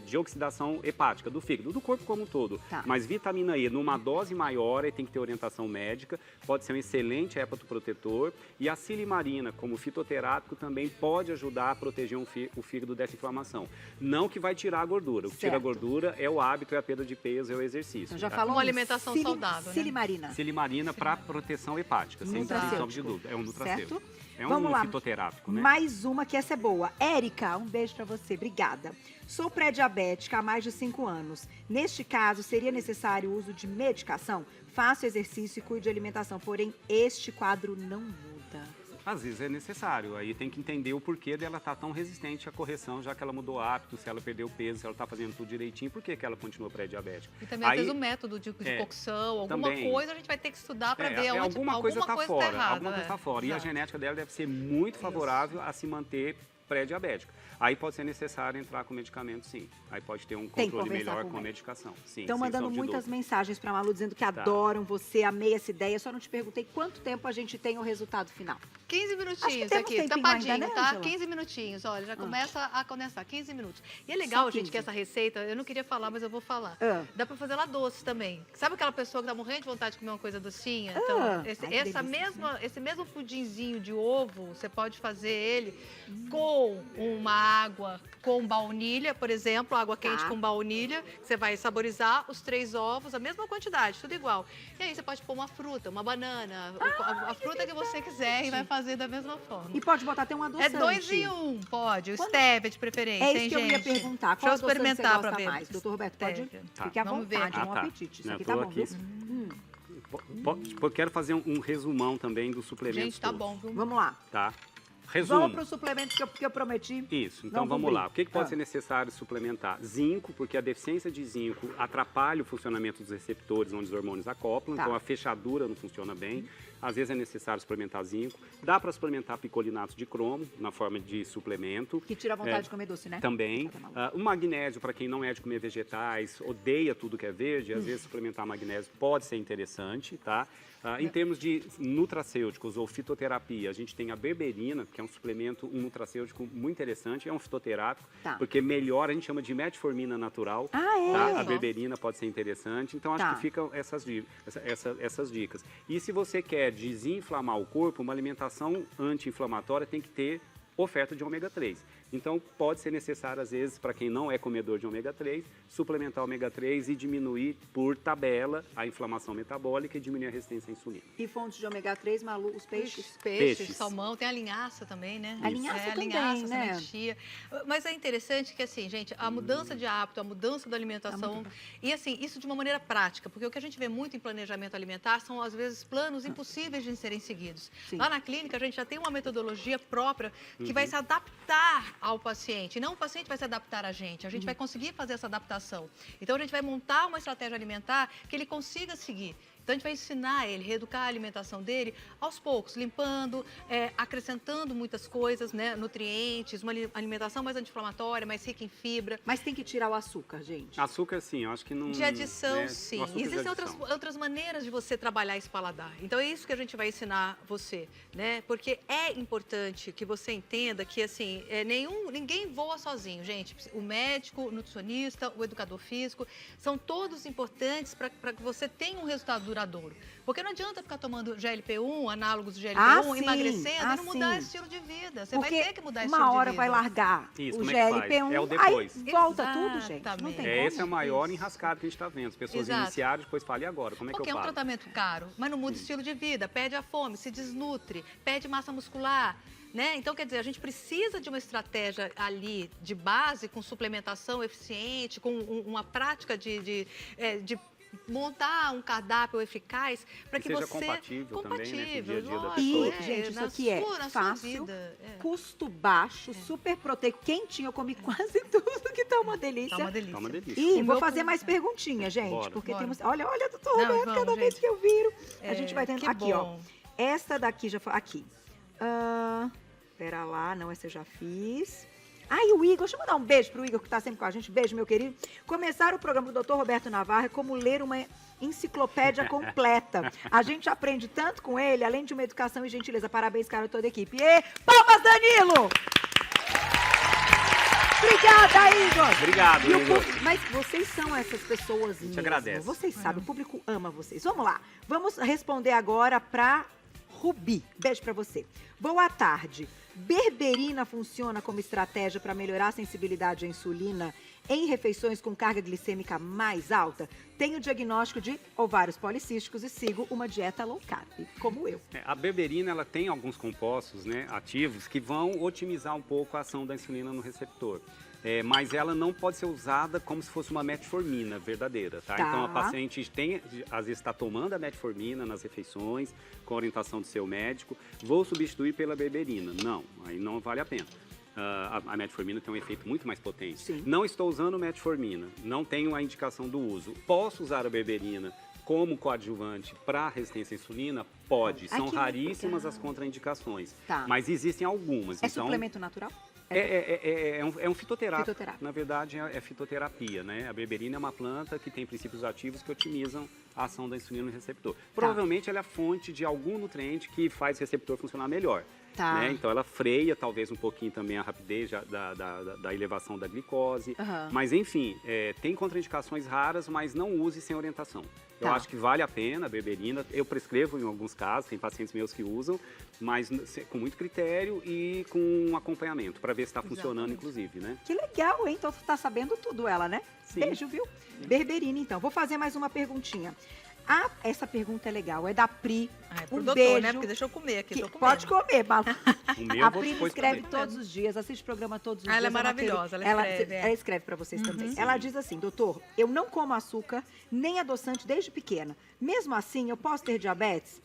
de oxidação hepática do fígado, do corpo como um todo. Mas vitamina E, numa dose maior, tem que ter orientação médica, pode ser um excelente hepatoprotetor, e a silimarina, como fitoterápico, também pode ajudar a proteger o fígado dessa inflamação. Não que vai tirar a gordura. O que tira a gordura é o hábito, é a perda de peso, é o exercício. Então já falou uma alimentação saudável, né? Silimarina. Silimarina para proteção hepática, sem sombra de dúvida. É um nutracêutico. É um fitoterápico, né? Mais uma que essa é boa. Érica, um beijo pra você, obrigada. Sou pré-diabética há mais de 5 anos. Neste caso, seria necessário o uso de medicação? Faço exercício e cuido de alimentação, porém este quadro não muda. Às vezes é necessário, aí tem que entender o porquê dela estar tão resistente à correção, já que ela mudou hábito, se ela perdeu peso, se ela está fazendo tudo direitinho, por que ela continua pré-diabética? E também, às vezes, o método de cocção, alguma coisa a gente vai ter que estudar para ver onde alguma coisa está fora. Errada, alguma coisa está fora. E a genética dela deve ser muito favorável a se manter pré-diabética. Aí pode ser necessário entrar com medicamento, sim. Aí pode ter um controle melhor com a medicação. Estão mandando muitas mensagens para a Malu dizendo que adoram você, amei essa ideia. Só não te perguntei quanto tempo a gente tem o resultado final. 15 minutinhos aqui, tapadinho, tá? 15 minutinhos, olha, já começa a condensar, 15 minutos. E é legal, gente, que essa receita, eu não queria falar, mas eu vou falar. Dá para fazer ela doce também. Sabe aquela pessoa que tá morrendo de vontade de comer uma coisa docinha? Então, esse mesmo pudinzinho de ovo, você pode fazer ele com uma água com baunilha, por exemplo, água quente com baunilha, você vai saborizar os 3 ovos, a mesma quantidade, tudo igual. E aí você pode pôr uma fruta, uma banana, a fruta que você quiser e vai fazer da mesma forma. E pode botar até um adoçante. É 2 em 1, pode. O stevia de preferência, é isso que eu ia perguntar. Qual Deixa eu experimentar para ver. Mais? Doutor Roberto, pode ficar à vontade, um apetite. Isso aqui tá bom, viu? Quero fazer um resumão também dos suplementos. Gente, tá bom, viu? Vamos lá. Tá. Resumo. Vamos para os suplementos que eu prometi. Isso, então vamos lá. O que pode ser necessário suplementar? Zinco, porque a deficiência de zinco atrapalha o funcionamento dos receptores onde os hormônios acoplam, então a fechadura não funciona bem. Às vezes é necessário suplementar zinco. Dá para suplementar picolinato de cromo na forma de suplemento. Que tira a vontade de comer doce, né? Também. O magnésio, para quem não é de comer vegetais, odeia tudo que é verde, às vezes suplementar magnésio pode ser interessante, tá? Em termos de nutracêuticos ou fitoterapia, a gente tem a berberina, que é um suplemento, um nutracêutico muito interessante, é um fitoterápico, porque melhor, a gente chama de metformina natural. A berberina pode ser interessante, então acho que ficam essas dicas. E se você quer desinflamar o corpo, uma alimentação anti-inflamatória tem que ter oferta de ômega 3. Então, pode ser necessário, às vezes, para quem não é comedor de ômega 3, suplementar ômega 3 e diminuir, por tabela, a inflamação metabólica e diminuir a resistência à insulina. E fontes de ômega 3, Malu, os peixes? Peixes, salmão, tem a linhaça também, né? A linhaça também, né? Chia. Mas é interessante que, assim, gente, a mudança de hábito, a mudança da alimentação, e, assim, isso de uma maneira prática, porque o que a gente vê muito em planejamento alimentar são, às vezes, planos impossíveis de serem seguidos. Lá na clínica, a gente já tem uma metodologia própria que vai se adaptar ao paciente, não o paciente vai se adaptar a gente vai conseguir fazer essa adaptação. Então, a gente vai montar uma estratégia alimentar que ele consiga seguir. Então, a gente vai ensinar ele, reeducar a alimentação dele aos poucos, limpando, acrescentando muitas coisas, né, nutrientes, uma alimentação mais anti-inflamatória, mais rica em fibra. Mas tem que tirar o açúcar, gente. Açúcar, sim, eu acho que não... De adição, sim. Existem outras maneiras de você trabalhar esse paladar. Então, é isso que a gente vai ensinar você, né? Porque é importante que você entenda que, assim, ninguém voa sozinho, gente. O médico, o nutricionista, o educador físico, são todos importantes para que você tenha um resultado duradouro. Porque não adianta ficar tomando GLP-1, análogos de GLP-1, emagrecendo e não mudar esse estilo de vida. Você vai ter que mudar esse estilo de vida. Uma hora vai largar o GLP-1, é o depois. Aí volta tudo, gente. Não tem como. Esse é o maior enrascado que a gente está vendo. As pessoas iniciaram, depois falam, e agora? Como é que eu Porque é um tratamento caro, mas não muda o estilo de vida. Perde a fome, se desnutre, perde massa muscular. Né? Então, quer dizer, a gente precisa de uma estratégia ali de base, com suplementação eficiente, com uma prática de montar um cardápio eficaz para que seja você... compatível também, né, com o dia a dia da pessoa. E, gente, isso aqui é fácil, custo baixo, super proteico, quentinho. Eu comi quase tudo, que tá uma delícia. Tá uma delícia. Tá uma delícia. E vou fazer mais perguntinhas, gente, porque temos... Olha, doutor Roberto, cada vez que eu viro, a gente vai tendo... Aqui, ó. Esta daqui já foi... Aqui. Pera lá, não, essa eu já fiz. Ai, o Igor, deixa eu mandar um beijo pro Igor que tá sempre com a gente. Beijo, meu querido. Começar o programa do Dr. Roberto Navarro é como ler uma enciclopédia completa. A gente aprende tanto com ele, além de uma educação e gentileza. Parabéns, cara, toda a equipe. E palmas, Danilo! Obrigada, Igor! Obrigado, E o Igor. público- Mas vocês são essas pessoas mesmo. agradece. Vocês sabem, o público ama vocês. Vamos lá. Vamos responder agora pra Rubi. Beijo pra você. Boa tarde. Berberina funciona como estratégia para melhorar a sensibilidade à insulina em refeições com carga glicêmica mais alta? Tenho diagnóstico de ovários policísticos e sigo uma dieta low carb, como eu. A berberina ela tem alguns compostos, né, ativos que vão otimizar um pouco a ação da insulina no receptor. Mas ela não pode ser usada como se fosse uma metformina verdadeira, tá? Tá. Então a paciente às vezes está tomando a metformina nas refeições, com orientação do seu médico. Vou substituir pela berberina. Não, aí não vale a pena. A metformina tem um efeito muito mais potente. Sim. Não estou usando metformina, não tenho a indicação do uso. Posso usar a berberina como coadjuvante para resistência à insulina? Pode. Ai, São que raríssimas legal. as contraindicações. Tá. Mas existem algumas. É então, suplemento natural? é um fitoterápico. Fitoterápico. Na verdade, é fitoterapia, né? A berberina é uma planta que tem princípios ativos que otimizam a ação da insulina no receptor. Provavelmente ela é a fonte de algum nutriente que faz o receptor funcionar melhor. Tá. Né? Então ela freia talvez um pouquinho também a rapidez da elevação da glicose. Aham. Mas enfim, tem contraindicações raras, mas não use sem orientação. Eu Tá. acho que vale a pena a berberina. Eu prescrevo em alguns casos, tem pacientes meus que usam, mas com muito critério e com um acompanhamento, para ver se está funcionando, inclusive, né? Que legal, hein? Então tá sabendo tudo ela, né? Sim. Beijo, viu? Berberina, então. Vou fazer mais uma perguntinha. Essa pergunta é legal, é da Pri. Ai, pro Um doutor, beijo. né? Porque deixa eu comer aqui, Que tô comendo. pode comer, Balu. O meu A eu vou Pri depois escreve comer. todos os dias, assiste o programa todos os Ah, dias. ela é uma maravilhosa, querida. ela escreve, Ela escreve pra vocês também. Ela diz assim, doutor, eu não como açúcar nem adoçante desde pequena. Mesmo assim, eu posso ter diabetes?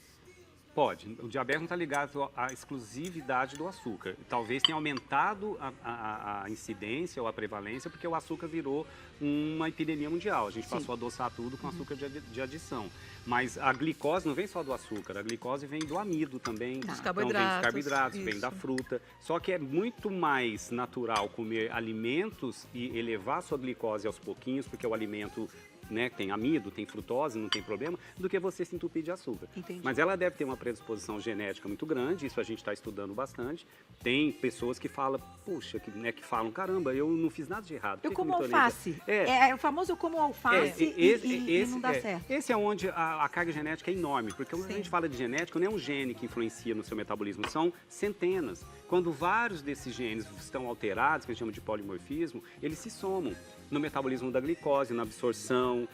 Pode. O diabetes não está ligado à exclusividade do açúcar. Talvez tenha aumentado a incidência ou a prevalência porque o açúcar virou uma epidemia mundial. A gente passou a adoçar tudo com açúcar de adição. Mas a glicose não vem só do açúcar, a glicose vem do amido também. Dos Então, vem dos carboidratos, carboidratos, vem isso. da fruta. Só que é muito mais natural comer alimentos e elevar sua glicose aos pouquinhos, porque o alimento, né, tem amido, tem frutose, não tem problema, do que você se entupir de açúcar. Entendi. Mas ela deve ter uma predisposição genética muito grande, isso a gente está estudando bastante. Tem pessoas que falam, puxa, que falam, caramba, eu não fiz nada de errado. por Eu que como que eu me tornei alface. É. É o famoso eu como alface e não dá certo. Esse é onde a carga genética é enorme, porque quando a Sim. gente fala de genética, não é um gene que influencia no seu metabolismo, são centenas. Quando vários desses genes estão alterados, que a gente chama de polimorfismo, eles se somam no metabolismo da glicose, na absorção,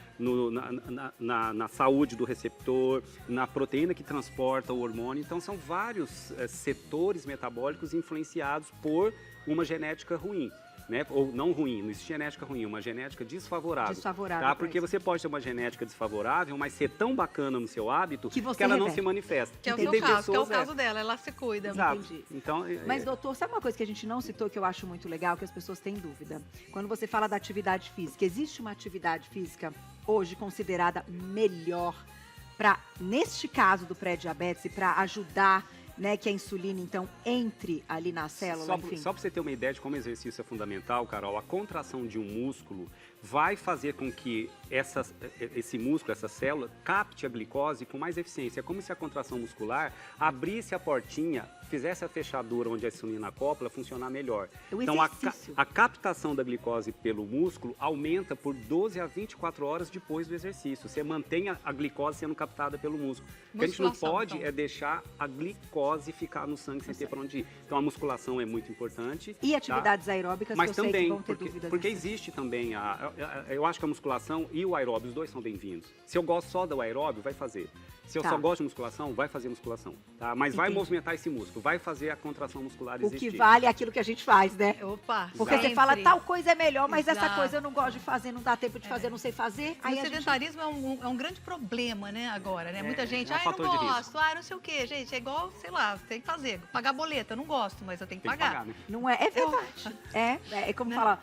na saúde do receptor, na proteína que transporta o hormônio. Então, são vários setores metabólicos influenciados por uma genética ruim. Né? Ou não ruim, não existe genética ruim, uma genética desfavorável. Desfavorável, Tá? Porque pois. você pode ter uma genética desfavorável, mas ser tão bacana no seu hábito Que você ela não reverte. se manifesta. Que é o E seu tem caso, que é o pessoas, caso dela, ela se cuida. Exato. Entendi. Então, Mas, doutor, sabe uma coisa que a gente não citou que eu acho muito legal, que as pessoas têm dúvida? Quando você fala da atividade física, existe uma atividade física hoje considerada melhor para, neste caso do pré-diabetes, e para ajudar, né, que a insulina, então, entre ali na célula, enfim. Só para você ter uma ideia de como exercício é fundamental, Carol, a contração de um músculo vai fazer com que esse músculo, essa célula, capte a glicose com mais eficiência. É como se a contração muscular abrisse a portinha, fizesse a fechadura onde a insulina acopla funcionar melhor. O Então, exercício. a captação da glicose pelo músculo aumenta por 12 a 24 horas depois do exercício. Você mantém a glicose sendo captada pelo músculo. O que a gente não Musculação, pode então. é deixar a glicose ficar no sangue sem ter para onde ir. Então, a musculação é muito importante. E tá? atividades aeróbicas, Mas que eu sei que também, vão ter porque dúvidas. nisso. existe também eu acho que a musculação e o aeróbio, os dois são bem-vindos. Se eu gosto só do aeróbio, vai fazer. Se eu Tá. só gosto de musculação, vai fazer musculação. Tá? Mas vai Entendi. movimentar esse músculo, vai fazer a contração muscular O existir. que vale é aquilo que a gente faz, né? Opa, Porque você sempre. fala, tal coisa é melhor, mas essa Exato. coisa eu não gosto de fazer, não dá tempo de fazer, não sei fazer. O Aí a gente... sedentarismo é um grande problema, né, agora, né? Muita gente, é um eu fator não de risco. gosto, não sei o quê. Gente, é igual, sei lá, tem que fazer. Pagar boleta, eu não gosto, mas eu tenho que Tem que pagar. pagar, né? Não é verdade. É como falar,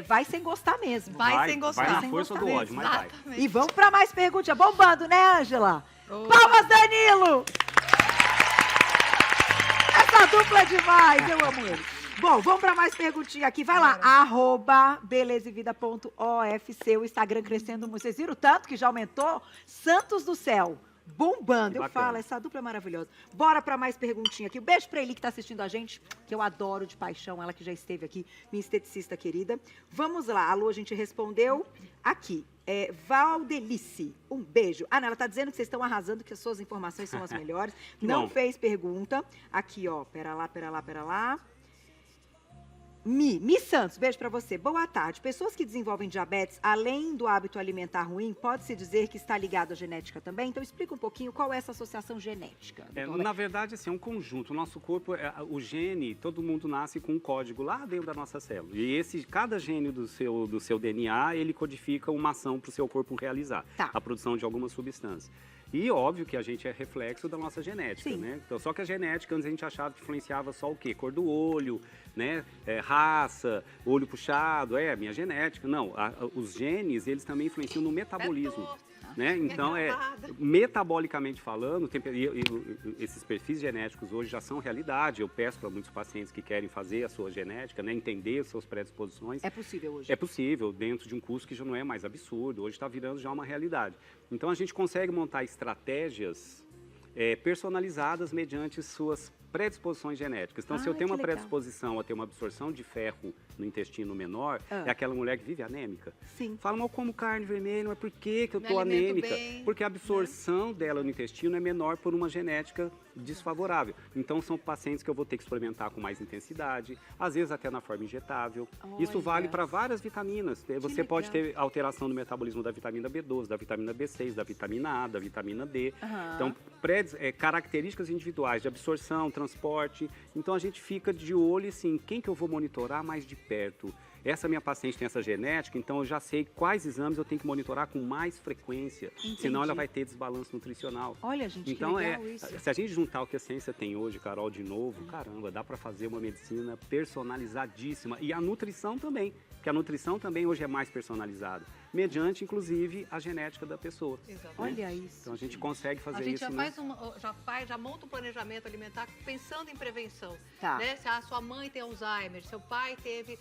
vai sem gostar mesmo. Vai sem gostar. Vai na Sem força gostar do ódio, mas vai. Exatamente. E vamos para mais perguntas. Bombando, né, Ângela? Opa. Palmas, Danilo! Essa dupla é demais, eu amo eles. Bom, vamos para mais perguntinha aqui. Vai lá, @belezevida.ofc, o Instagram crescendo muito. Vocês viram tanto que já aumentou? Santos do Céu, bombando. Eu falo, essa dupla é maravilhosa. Bora para mais perguntinha aqui. Um beijo pra Eli que tá assistindo a gente, que eu adoro de paixão, ela que já esteve aqui, minha esteticista querida. Vamos lá, alô, a gente respondeu aqui. Valdelice, um beijo. Ah, não, ela tá dizendo que vocês estão arrasando, que as suas informações são as melhores. Não fez pergunta. Aqui, ó, pera lá. Mi Santos, beijo pra você. Boa tarde. Pessoas que desenvolvem diabetes, além do hábito alimentar ruim, pode-se dizer que está ligado à genética também? Então, explica um pouquinho qual é essa associação genética. Na verdade, assim, é um conjunto. O nosso corpo, o gene, todo mundo nasce com um código lá dentro da nossa célula. E cada gene do seu DNA, ele codifica uma ação para o seu corpo realizar. A produção de alguma substância. E óbvio que a gente é reflexo da nossa genética, né? Então, só que a genética, antes a gente achava que influenciava só o quê? Cor do olho, né? Raça, olho puxado, minha genética. Não, os genes, eles também influenciam no metabolismo. Né? Então, metabolicamente falando, esses perfis genéticos hoje já são realidade. Eu peço para muitos pacientes que querem fazer a sua genética, né? Entender as suas predisposições. É possível hoje? É possível, dentro de um custo que já não é mais absurdo. Hoje está virando já uma realidade. Então, a gente consegue montar estratégias personalizadas mediante suas predisposições genéticas. Então, se eu tenho uma predisposição a ter uma absorção de ferro no intestino menor, é aquela mulher que vive anêmica. Sim. Fala, mas eu como carne vermelha, mas por que eu estou anêmica? Porque a absorção dela no intestino é menor por uma genética desfavorável. Então, são pacientes que eu vou ter que experimentar com mais intensidade, às vezes até na forma injetável. Isso vale para várias vitaminas. Você pode ter alteração no metabolismo da vitamina B12, da vitamina B6, da vitamina A, da vitamina D. Então, características individuais de absorção, transporte. Então, a gente fica de olho, assim, quem que eu vou monitorar mais de perto? Essa minha paciente tem essa genética, então eu já sei quais exames eu tenho que monitorar com mais frequência, senão ela vai ter desbalanço nutricional. Olha, gente, então, que legal isso. Se a gente juntar o que a ciência tem hoje, Carol, de novo, caramba, dá para fazer uma medicina personalizadíssima. E a nutrição também, porque a nutrição também hoje é mais personalizada, mediante, inclusive, a genética da pessoa. Exatamente. Olha isso. Então, a gente consegue fazer isso. A gente já monta um planejamento alimentar pensando em prevenção. Tá. Né? Se a sua mãe tem Alzheimer, seu pai teve,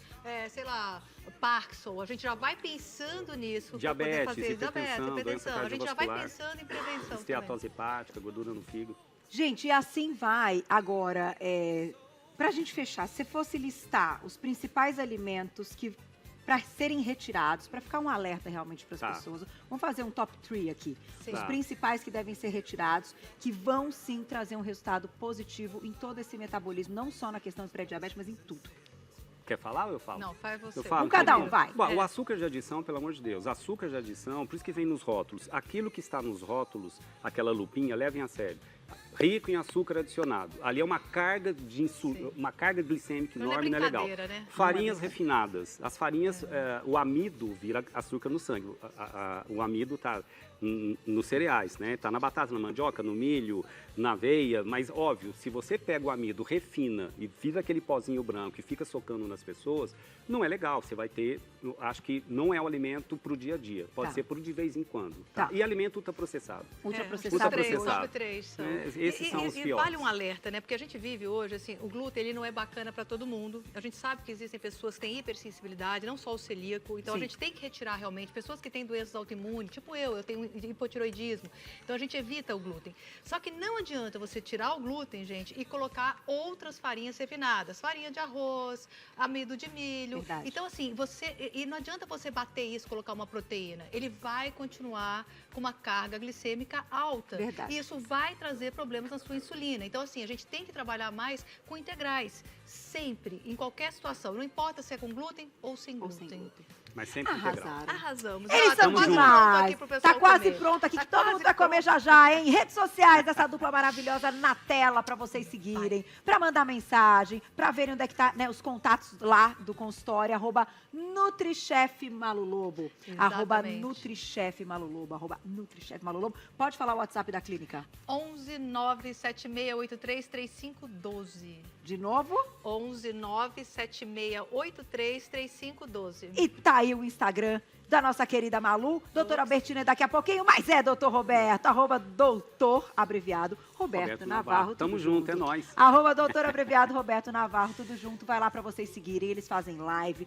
sei lá, Parkinson, a gente já vai pensando nisso. Diabetes, fazer hipertensão, a gente já vai pensando em prevenção. Esteatose hepática, gordura no fígado. Gente, e assim vai agora, para a gente fechar, se fosse listar os principais alimentos que para serem retirados, para ficar um alerta realmente para as pessoas. Vamos fazer um top 3 aqui. Sim. Os principais que devem ser retirados, que vão sim trazer um resultado positivo em todo esse metabolismo, não só na questão do pré-diabetes, mas em tudo. Quer falar ou eu falo? Não, faz você. Eu falo, cada um, vai. Bom, o açúcar de adição, pelo amor de Deus, açúcar de adição, por isso que vem nos rótulos. Aquilo que está nos rótulos, aquela lupinha, levem a sério. Rico em açúcar adicionado. Ali é uma carga de uma carga glicêmica enorme, não é legal. Né? Farinhas refinadas. As farinhas, o amido vira açúcar no sangue. O amido está nos cereais, né? Está na batata, na mandioca, no milho, na aveia. Mas, óbvio, se você pega o amido, refina e vira aquele pozinho branco e fica socando nas pessoas, não é legal. Você vai ter, acho que não é o alimento para o dia a dia. Pode ser por de vez em quando. Tá? E alimento ultraprocessado. Ultraprocessado. Esses são os piores. E vale um alerta, né? Porque a gente vive hoje, assim, o glúten ele não é bacana para todo mundo. A gente sabe que existem pessoas que têm hipersensibilidade, não só o celíaco. Então, a gente tem que retirar realmente. Pessoas que têm doenças autoimunes, tipo eu tenho hipotiroidismo. Então, a gente evita o glúten. Só que não adianta você tirar o glúten, gente, e colocar outras farinhas refinadas. Farinha de arroz, amido de milho. Verdade. Então, assim, e não adianta você bater isso, colocar uma proteína. Ele vai continuar com uma carga glicêmica alta. Verdade. E isso vai trazer problemas na sua insulina. Então, assim, a gente tem que trabalhar mais com integrais. Sempre, em qualquer situação. Não importa se é com glúten ou sem glúten. Mas sempre integral. Arrasamos. Eles são demais. Tá quase pronto aqui, que todo mundo vai comer já, hein? Redes sociais dessa dupla maravilhosa na tela pra vocês seguirem, pra mandar mensagem, pra verem onde é que tá, né, os contatos lá do consultório, @NutriChef Malulobo. @NutriChef Malulobo, @NutriChef Malulobo. Pode falar o WhatsApp da clínica? 11 97683 3512. De novo? 11 97683 3512. E tá aí o Instagram da nossa querida Malu. Doutora Albertina daqui a pouquinho, mas doutor Roberto, @doutor, abreviado, Roberto Navarro. Tamo junto, é nóis. @doutor, abreviado, Roberto Navarro, tudo junto. Vai lá pra vocês seguirem, eles fazem live,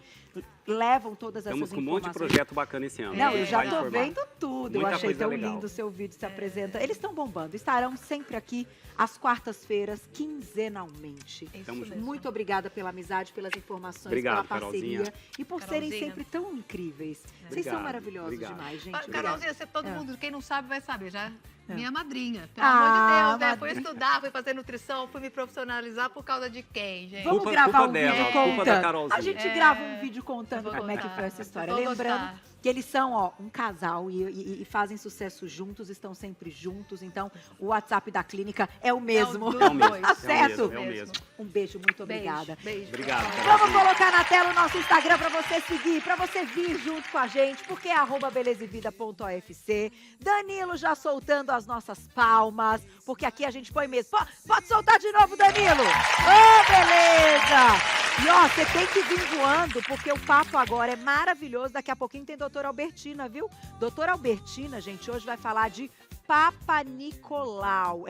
levam todas essas Estamos com um informações. monte de projeto bacana esse ano. Não, eu já Vai tô informar. vendo tudo. Eu Muita achei coisa tão legal. lindo o seu vídeo se apresenta. Eles estão bombando. Estarão sempre aqui às quartas-feiras, quinzenalmente. Tamo junto. Muito obrigada pela amizade, pelas informações, Obrigado, pela parceria Carolzinha. e por serem Carolzinha. sempre tão incríveis. Vocês são Obrigado, maravilhosos obrigado. demais, gente. Mas, Obrigada. Carolzinha, todo É. mundo, quem não sabe, vai saber, já. É. Minha madrinha. Pelo Ah, amor de Deus, né? Fui madrinha. estudar, fui fazer nutrição, fui me profissionalizar por causa de quem, gente? Vamos Culpa- gravar culpa um dela, vídeo culpa da contando. Carolzinha. A gente É. grava um vídeo contando Eu vou como é que contar. foi essa história. Eu vou Lembrando gostar. que eles são, ó, um casal e fazem sucesso juntos, estão sempre juntos. Então, o WhatsApp da clínica é o mesmo. do É o mesmo, Tá é o certo? mesmo, é o mesmo. Um beijo, muito obrigada. Beijo. Obrigado, Vamos Carolzinha. colocar na tela o nosso Instagram pra você seguir, pra você vir junto com a gente, porque é @belezevida.ofc. Danilo já soltando as palmas, porque aqui a gente põe mesmo. Pode soltar de novo, Danilo! Ô, beleza! E ó, você tem que vir voando, porque o papo agora é maravilhoso. Daqui a pouquinho tem doutora Albertina, viu? Doutora Albertina, gente, hoje vai falar de Papa Nicolau.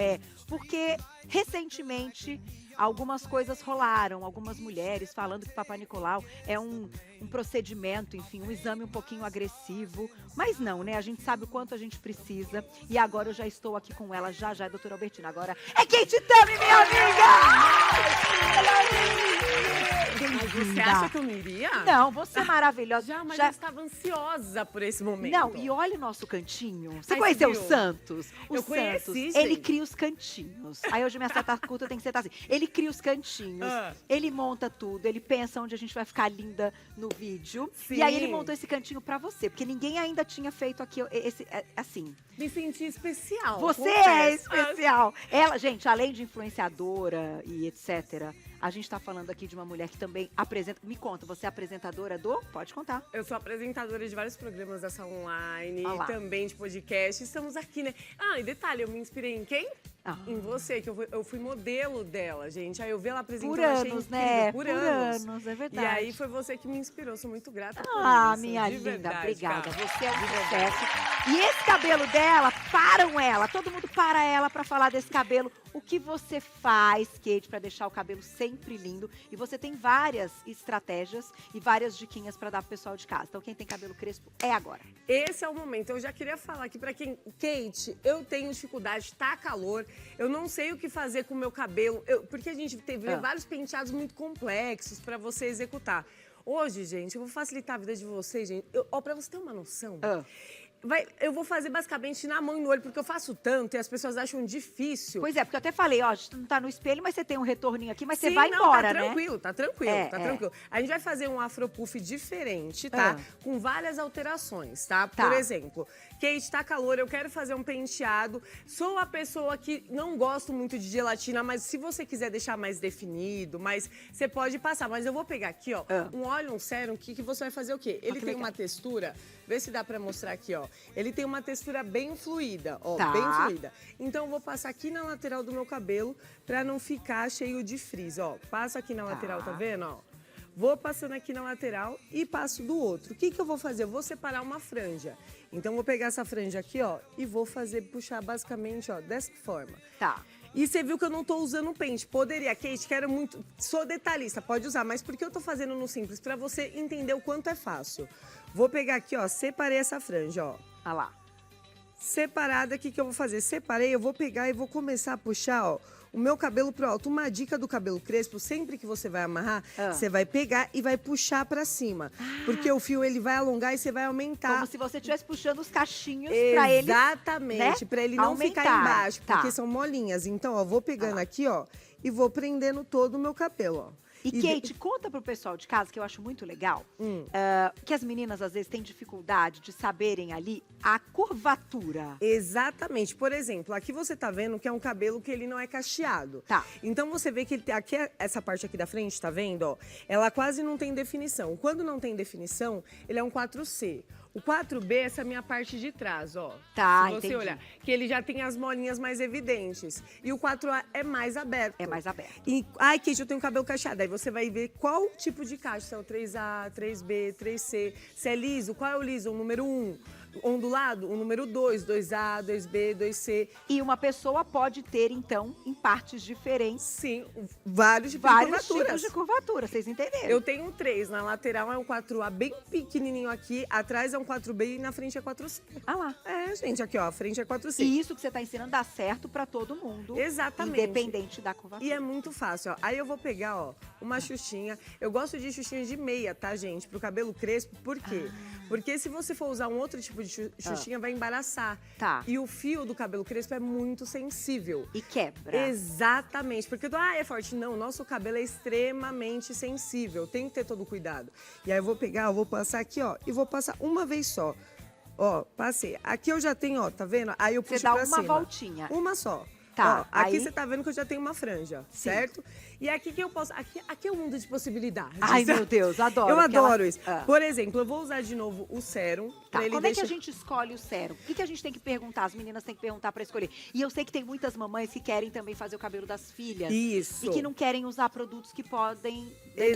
Porque recentemente algumas coisas rolaram, algumas mulheres falando que Papa Nicolau é um procedimento, enfim, um exame um pouquinho agressivo. Mas não, né? A gente sabe o quanto a gente precisa. E agora eu já estou aqui com ela, já, doutora Albertina. Agora é Kate Tami, minha amiga! Mas você acha que eu não iria? Não, você é maravilhosa. Já, mas Já- eu estava ansiosa por esse momento. Não, e olha o nosso cantinho. Você Ai, conheceu você o viu? Santos? O Eu Santos, conheci, ele gente. cria os cantinhos. Aí hoje minha seta curta tem que sentar assim. Ele cria os cantinhos, Ah. ele monta tudo, ele pensa onde a gente vai ficar linda no vídeo. Sim. E aí ele montou esse cantinho pra você, porque ninguém ainda tinha feito aqui esse assim. Me senti especial. Você é confesso. especial. Ela, gente, além de influenciadora e etc., a gente tá falando aqui de uma mulher que também apresenta. Me conta, você é apresentadora do? Pode contar. Eu sou apresentadora de vários programas dessa online, Olha lá. também de podcast. Estamos aqui, né? Ah, e detalhe, eu me inspirei em quem? Ah. Em você, que eu fui modelo dela, gente. Aí eu vi ela apresentando, Por achei anos, incrível, né? Por anos. É verdade. E aí foi você que me inspirou, sou muito grata por Ah, isso. minha de linda, verdade, obrigada. cara. Você é um sucesso. E esse cabelo dela, param ela. Todo mundo para ela pra falar desse cabelo. O que você faz, Kate, pra deixar o cabelo sempre lindo? E você tem várias estratégias e várias diquinhas pra dar pro pessoal de casa. Então, quem tem cabelo crespo é agora. Esse é o momento. Eu já queria falar aqui pra quem... Kate, eu tenho dificuldade, tá calor. Eu não sei o que fazer com o meu cabelo. Porque a gente teve vários penteados muito complexos pra você executar. Hoje, gente, eu vou facilitar a vida de vocês, gente. Pra você ter uma noção... Eu vou fazer basicamente na mão e no olho, porque eu faço tanto e as pessoas acham difícil. Pois é, porque eu até falei, ó, a gente não tá no espelho, mas você tem um retorninho aqui, mas você Sim, vai não, embora, tá né? tranquilo, tá tranquilo, É, tá é. tranquilo. A gente vai fazer um afropuff diferente, tá? Com várias alterações, tá? Por Tá. exemplo, Kate, tá calor, eu quero fazer um penteado. Sou a pessoa que não gosto muito de gelatina, mas se você quiser deixar mais definido, mas você pode passar. Mas eu vou pegar aqui, ó, um óleo, um sérum, que você vai fazer o quê? Ele que tem legal. uma textura, vê se dá pra mostrar aqui, ó. Ele tem uma textura bem fluida, ó, Tá. bem fluida. Então eu vou passar aqui na lateral do meu cabelo pra não ficar cheio de frizz, ó. Passo aqui na lateral, tá vendo, ó? Vou passando aqui na lateral e passo do outro. O que que eu vou fazer? Eu vou separar uma franja. Então eu vou pegar essa franja aqui, ó, e vou puxar basicamente, ó, dessa forma. Tá. E você viu que eu não tô usando pente. Poderia, Kate, quero muito... Sou detalhista, pode usar, mas por que eu tô fazendo no simples? Pra você entender o quanto é fácil. Vou pegar aqui, ó, separei essa franja, ó. Olha lá. Separada, o que que eu vou fazer? Separei, eu vou pegar e vou começar a puxar, ó, o meu cabelo pro alto. Uma dica do cabelo crespo, sempre que você vai amarrar, você vai pegar e vai puxar pra cima. Porque o fio, ele vai alongar e você vai aumentar. Como se você estivesse puxando os cachinhos pra ele. Exatamente, né, pra ele não aumentar. ficar embaixo, Tá. porque são molinhas. Então, ó, vou pegando aqui, ó, e vou prendendo todo o meu cabelo, ó. E Kate, conta pro pessoal de casa, que eu acho muito legal, que as meninas às vezes têm dificuldade de saberem ali a curvatura. Exatamente. Por exemplo, aqui você tá vendo que é um cabelo que ele não é cacheado. Tá. Então você vê que ele tem aqui, essa parte aqui da frente, tá vendo, ó? Ela quase não tem definição. Quando não tem definição, ele é um 4C. O 4B, essa é a minha parte de trás, ó. Tá, se você entendi. olhar, que ele já tem as molinhas mais evidentes. E o 4A é mais aberto. É mais aberto. E, ai, Kate, eu tenho cabelo cacheado. Aí você vai ver qual tipo de cacho. Se é o 3A, 3B, 3C. Se é liso, qual é o liso? O número 1. Ondulado, o número 2. 2A, 2B, 2C. E uma pessoa pode ter, então, em partes diferentes, Sim, vários tipos vários de curvaturas. tipos de curvatura, vocês entenderam? Eu tenho 3. Na lateral é um 4A bem pequenininho aqui. Atrás é um 4B e na frente é 4C. Ah lá. É, gente, aqui, ó. A frente é 4C. E isso que você tá ensinando dá certo pra todo mundo. Exatamente. Independente da curvatura. E é muito fácil, ó. Aí eu vou pegar, ó, uma xuxinha. Eu gosto de xuxinha de meia, tá, gente? Pro cabelo crespo. Por quê? Porque se você for usar um outro tipo de xuxinha, vai embaraçar. Tá. E o fio do cabelo crespo é muito sensível. E quebra. Exatamente. Porque, é forte. Não, nosso cabelo é extremamente sensível. Tem que ter todo o cuidado. E aí eu vou pegar, eu vou passar aqui, ó. E vou passar uma vez só. Ó, passei. Aqui eu já tenho, ó, tá vendo? Aí eu puxo Você dá pra uma cima. voltinha. Uma só. Tá, Ó, aqui aí- você tá vendo que eu já tenho uma franja, certo? E aqui que eu posso... Aqui é um mundo de possibilidades. Ai, meu Deus, adoro. Eu porque ela- adoro isso. Ah. Por exemplo, eu vou usar de novo o sérum. Tá, pra ele como é que a deixar- gente escolhe o sérum? O que a gente tem que perguntar? As meninas têm que perguntar pra escolher. E eu sei que tem muitas mamães que querem também fazer o cabelo das filhas. Isso. E que não querem usar produtos que podem danificar.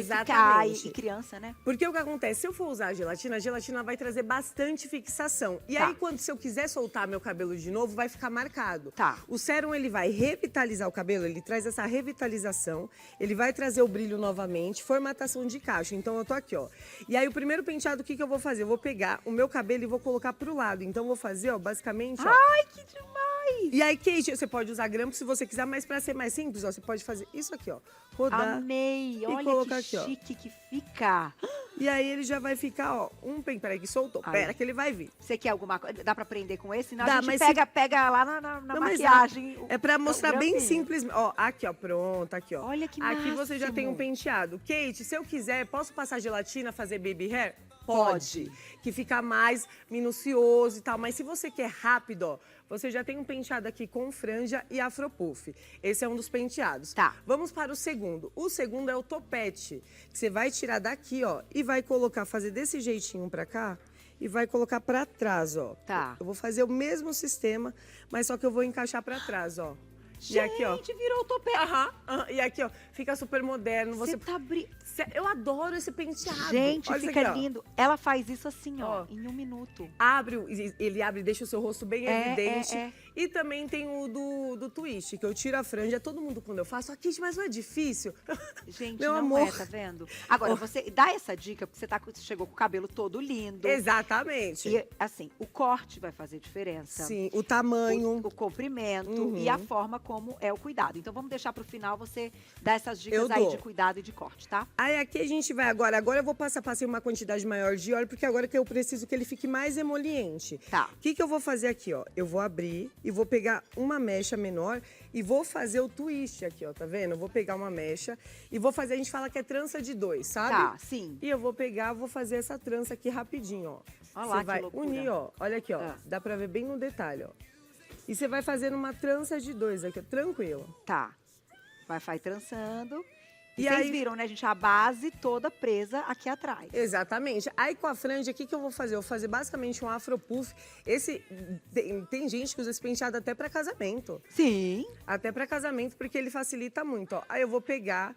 Exatamente. E criança, né? Porque o que acontece? Se eu for usar a gelatina vai trazer bastante fixação. E Tá. aí, se eu quiser soltar meu cabelo de novo, vai ficar marcado. Tá. O sérum, ele vai revitalizar o cabelo, ele traz essa revitalização, ele vai trazer o brilho novamente, formatação de cacho. Então, eu tô aqui, ó. E aí, o primeiro penteado, o que eu vou fazer? Eu vou pegar o meu cabelo e vou colocar pro lado. Então, eu vou fazer, ó, basicamente, ó. Ai, que demais! E aí, Kate, você pode usar grampo se você quiser, mas pra ser mais simples, ó, você pode fazer isso aqui, ó. Rodar. Amei! e Olha colocar que aqui, ó. chique que fica. E aí, ele já vai ficar, ó, peraí, que soltou. Aí. Pera, que ele vai vir. Você quer alguma coisa? Dá pra prender com esse? Não, Dá, a gente mas pega lá na Não, mas maquiagem. É pra mostrar bem grampinho. simples. Ó, aqui, ó, pronto, aqui, ó. Olha que Aqui você já tem um máximo. penteado. Kate, se eu quiser, posso passar gelatina, fazer baby hair? Pode. Que fica mais minucioso e tal. Mas se você quer rápido, ó, você já tem um penteado aqui com franja e afropuff. Esse é um dos penteados. Tá. Vamos para o segundo. O segundo é o topete. Que você vai tirar daqui, ó, e vai colocar, fazer desse jeitinho pra cá. E vai colocar pra trás, ó. Tá. Eu vou fazer o mesmo sistema, mas só que eu vou encaixar pra trás, ó. E aqui, ó. Gente, virou topete. Aham, e aqui, ó, fica super moderno. Você tá Eu adoro esse penteado. Gente, Olha isso fica aqui, ó. lindo. Ela faz isso assim, ó, Ó. em 1 minuto. Ele abre e deixa o seu rosto bem É, evidente. é. E também tem o do twist, que eu tiro a franja. Todo mundo, quando eu faço, Kate, mas não é difícil? Gente, Meu não amor. é, tá vendo? Agora, você dá essa dica, porque você chegou com o cabelo todo lindo. Exatamente. E, assim, o corte vai fazer diferença. Sim, o tamanho. O comprimento Uhum. e a forma como é o cuidado. Então, vamos deixar pro final você dar essas dicas Eu aí dou. de cuidado e de corte, tá? Aí aqui a gente vai agora eu vou passei uma quantidade maior de óleo, porque agora que eu preciso que ele fique mais emoliente. Tá. O que eu vou fazer aqui, ó? Eu vou abrir e vou pegar uma mecha menor e vou fazer o twist aqui, ó, tá vendo? Eu vou pegar uma mecha e vou fazer, a gente fala que é trança de 2, sabe? Tá, sim. E eu vou pegar, vou fazer essa trança aqui rapidinho, ó. Olha lá Você que vai loucura. unir, ó. Olha aqui, ó. Ah. Dá pra ver bem no detalhe, ó. E você vai fazendo uma trança de 2 aqui, ó, tranquilo. Tá. Vai trançando. E E vocês aí- viram, né, gente? A base toda presa aqui atrás. Exatamente. Aí com a franja, o que eu vou fazer? Eu vou fazer basicamente um afropuff. Tem gente que usa esse penteado até pra casamento. Sim. Até pra casamento, porque ele facilita muito, ó. Aí eu vou pegar,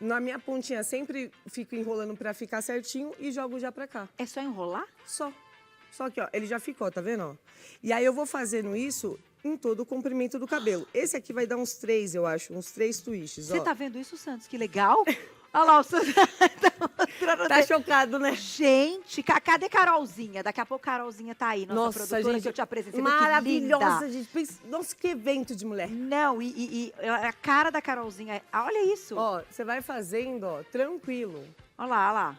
na minha pontinha, sempre fico enrolando pra ficar certinho e jogo já pra cá. É só enrolar? Só que, ó, ele já ficou, tá vendo, ó? E aí eu vou fazendo isso em todo o comprimento do cabelo. Esse aqui vai dar uns 3, eu acho, uns 3 twists, ó. Você tá vendo isso, Santos? Que legal. Olha lá, o Santos tá mostrando. Tá chocado, né? Gente, cadê Carolzinha? Daqui a pouco Carolzinha tá aí, nossa produtora, que eu te apresentei. Você vê que maravilhosa, linda. gente. Nossa, que evento de mulher. Não, e a cara da Carolzinha, olha isso. Ó, você vai fazendo, ó, tranquilo. Olha lá, olha lá.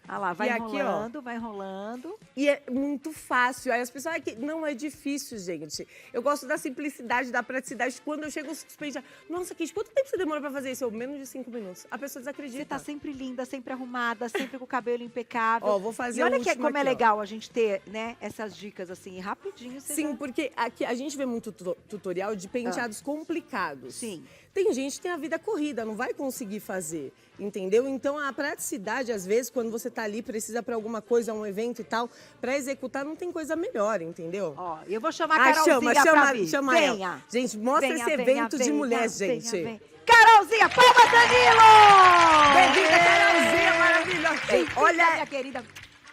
Olha lá, vai E aqui, ó. enrolando, vai enrolando. E é muito fácil. Aí as pessoas, não é difícil, gente. Eu gosto da simplicidade, da praticidade. Quando eu chego, os penteados, nossa, Kate, quanto tempo você demora pra fazer isso? Eu, menos de 5 minutos. A pessoa desacredita. Você tá sempre linda, sempre arrumada, sempre com o cabelo impecável. Ó, vou fazer E olha o que, último como é aqui, ó. legal a gente ter, né, essas dicas assim, rapidinho. Você Sim, já... porque aqui a gente vê muito tutorial de penteados complicados. Sim. Tem gente que tem a vida corrida, não vai conseguir fazer, entendeu? Então, a praticidade, às vezes, quando você tá ali, precisa para alguma coisa, um evento e tal, para executar, não tem coisa melhor, entendeu? Ó, eu vou chamar a Carolzinha pra vir. chama Venha. ela. Gente, mostra Venha, esse venha, evento de venha, mulher, venha, gente. venha. Carolzinha, palma Danilo! Bem-vinda, Carolzinha, maravilhosa. Ei, Olha, minha querida.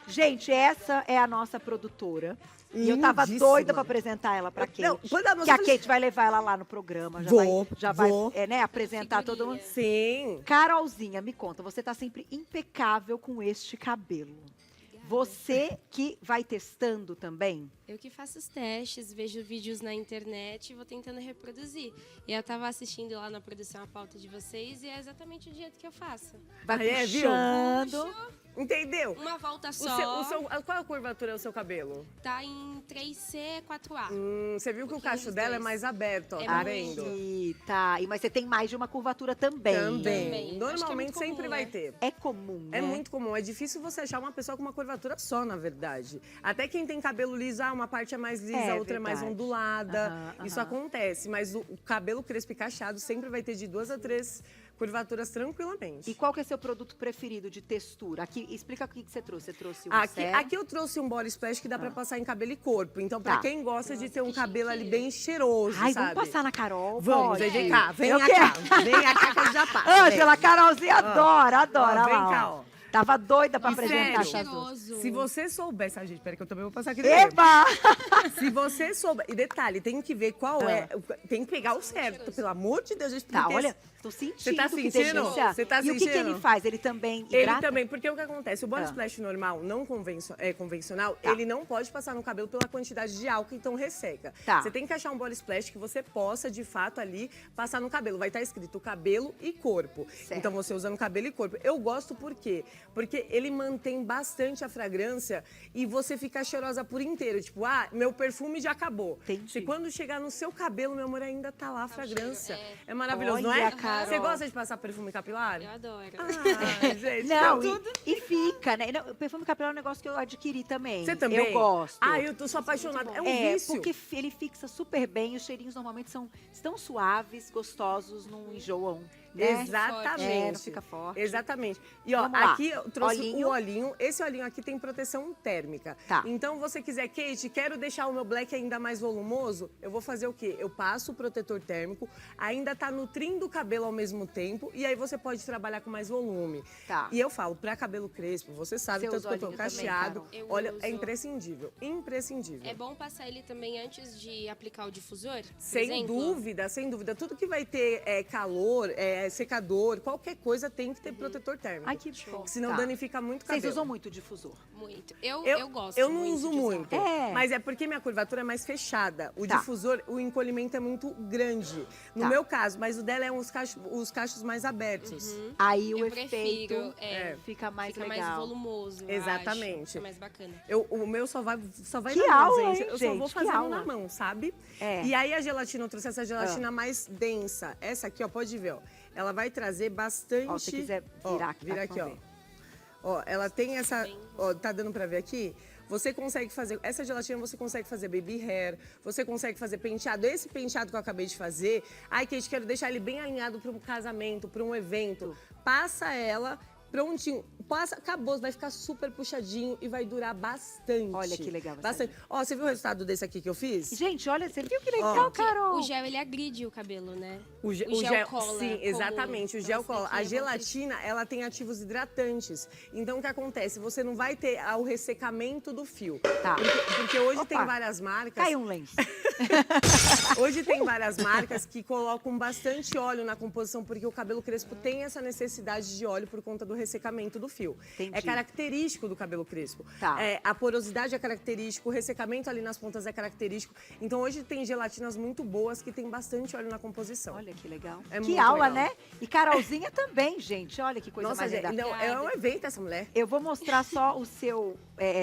Gente, essa é a nossa produtora. E eu tava lindíssima. doida pra apresentar ela pra Kate. Não, quando a Que a moça- Kate vai levar ela lá no programa. Já vai né, apresentar todo mundo. Sim. Carolzinha, me conta, você tá sempre impecável com este cabelo. Você que vai testando também? Eu que faço os testes, vejo vídeos na internet e vou tentando reproduzir. E eu tava assistindo lá na produção a pauta de vocês e é exatamente o jeito que eu faço. Vai Ah, é, viu? puxando. Entendeu? Uma volta só. Qual a curvatura do seu cabelo? Tá em 3C, 4A. Você viu que o pouquinho cacho dos dela é dois. mais aberto, ó, É tá muito. vendo? Aqui, tá. Mas você tem mais de uma curvatura também. Também. Também. Acho que é Normalmente muito comum, sempre vai né? ter. É comum, né? É muito comum, é difícil você achar uma pessoa com uma curvatura só, na verdade. Até quem tem cabelo liso, uma parte é mais lisa, É a outra é mais verdade. ondulada. Aham, Isso aham. acontece, mas o cabelo crespo e cacheado sempre vai ter de 2 a 3 curvaturas tranquilamente. E qual que é seu produto preferido de textura? Aqui, explica o que você trouxe. Você trouxe um Aqui eu trouxe um body splash que dá pra passar em cabelo e corpo. Então, pra Tá. quem gosta de ter um que cabelo ali chique. bem cheiroso, Ai, sabe? vamos passar na Carol? Vamos, pode? vem cá, vem Eu cá. quero. Vem cá que eu já passo. Ângela, vem. Carolzinha adora, adora. Ó, vem Olha lá, cá, ó. ó. Tava doida pra E apresentar sério? essas duas. Cheiroso. Se você soubesse... Ah, gente, peraí que eu também vou passar aqui dentro. Eba! Se você souber... E detalhe, tem que ver qual é... Tem que pegar o certo, pelo amor de Deus. Gente, Tá, porque olha, tô sentindo. Você tá que sentindo? delícia. Você tá E o que que sentindo? ele faz? Ele também Ele hidrata? também, porque o que acontece? O body Ah. splash normal, não convencional, Tá. ele não pode passar no cabelo pela quantidade de álcool, então resseca. Tá. Você tem que achar um body splash que você possa, de fato, ali, passar no cabelo. Vai estar escrito cabelo e corpo. Certo. Então, você usando cabelo e corpo. Eu gosto por quê? Porque ele mantém bastante a fragrância e você fica cheirosa por inteiro. Tipo, meu perfume já acabou. Entendi. Se quando chegar no seu cabelo, meu amor, ainda tá lá a fragrância. cheiro, É maravilhoso, não Olha, é? Carol. Você gosta de passar perfume capilar? Eu adoro. Ah, gente, Não, então e fica, né? Não, o perfume capilar é um negócio que eu adquiri também. Você também? Eu gosto. Eu sou apaixonada. É um É, vício. porque ele fixa super bem. Os cheirinhos normalmente estão suaves, gostosos, não enjoam, né? Exatamente. É, não fica forte. Exatamente. E ó, Vamos lá. aqui eu trouxe Olhinho. o olhinho. Esse olhinho aqui tem proteção térmica. Tá. Então, você quiser, Kate, quero deixar o meu black ainda mais volumoso, eu vou fazer o quê? Eu passo o protetor térmico, ainda tá nutrindo o cabelo ao mesmo tempo, e aí você pode trabalhar com mais volume. Tá. E eu falo, pra cabelo crespo, você sabe, Você tanto usa que eu tô olhinho também, cacheado. Carol? Eu Olha, é uso. imprescindível. Imprescindível. É bom passar ele também antes de aplicar o difusor? por Sem exemplo? dúvida, sem dúvida. Tudo que vai ter calor, secador, qualquer coisa tem que ter protetor térmico. Ai, que bom. Senão Tá. danifica muito o cabelo. Vocês usam muito difusor? Muito. Eu gosto Eu não muito uso de usar. muito, É. mas é porque minha curvatura é mais fechada. O Tá. difusor, o encolhimento é muito grande. No Tá. meu caso, mas o dela é os cachos mais abertos. Aí o Eu efeito prefiro, fica mais fica legal. mais volumoso, eu Exatamente. acho. Fica mais bacana. O meu só vai Que na mão, aula, gente. hein, Eu só vou gente? Que fazendo na aula. mão, sabe? É. E aí a gelatina, eu trouxe essa gelatina mais densa. Essa aqui, ó, pode ver, ó. Ela vai trazer bastante... Ó, se quiser Ó, virar aqui, vira tá, aqui, ó. vamos ver. Ó, ela tem essa... Ó, tá dando pra ver aqui? Você consegue fazer... Essa gelatina você consegue fazer baby hair, você consegue fazer penteado. Esse penteado que eu acabei de fazer... Ai, Kate, quero deixar ele bem alinhado pra um casamento, pra um evento. Passa ela... Prontinho, passa, acabou, vai ficar super puxadinho e vai durar bastante. Olha que legal essa Bastante. Ó, você viu o resultado desse aqui que eu fiz? Gente, olha, você viu que legal, Carol? O gel, ele agride o cabelo, né? O gel cola, sim, como- exatamente, o então gel esse cola. daqui A é bom gelatina, ela tem ativos hidratantes. Então, o que acontece? Você não vai ter o ressecamento do fio. Tá. Porque hoje Opa. tem várias marcas... Caiu um lenço. Hoje tem várias marcas que colocam bastante óleo na composição, porque o cabelo crespo tem essa necessidade de óleo por conta do ressecamento do fio. Entendi. É característico do cabelo crespo. Tá. A porosidade é característico, o ressecamento ali nas pontas é característico. Então hoje tem gelatinas muito boas que tem bastante óleo na composição. Olha que legal. É que muito aula, legal. né? E Carolzinha também, gente. Olha que coisa Nossa, mais gente, linda. não, é um evento essa mulher. Eu vou mostrar só o seu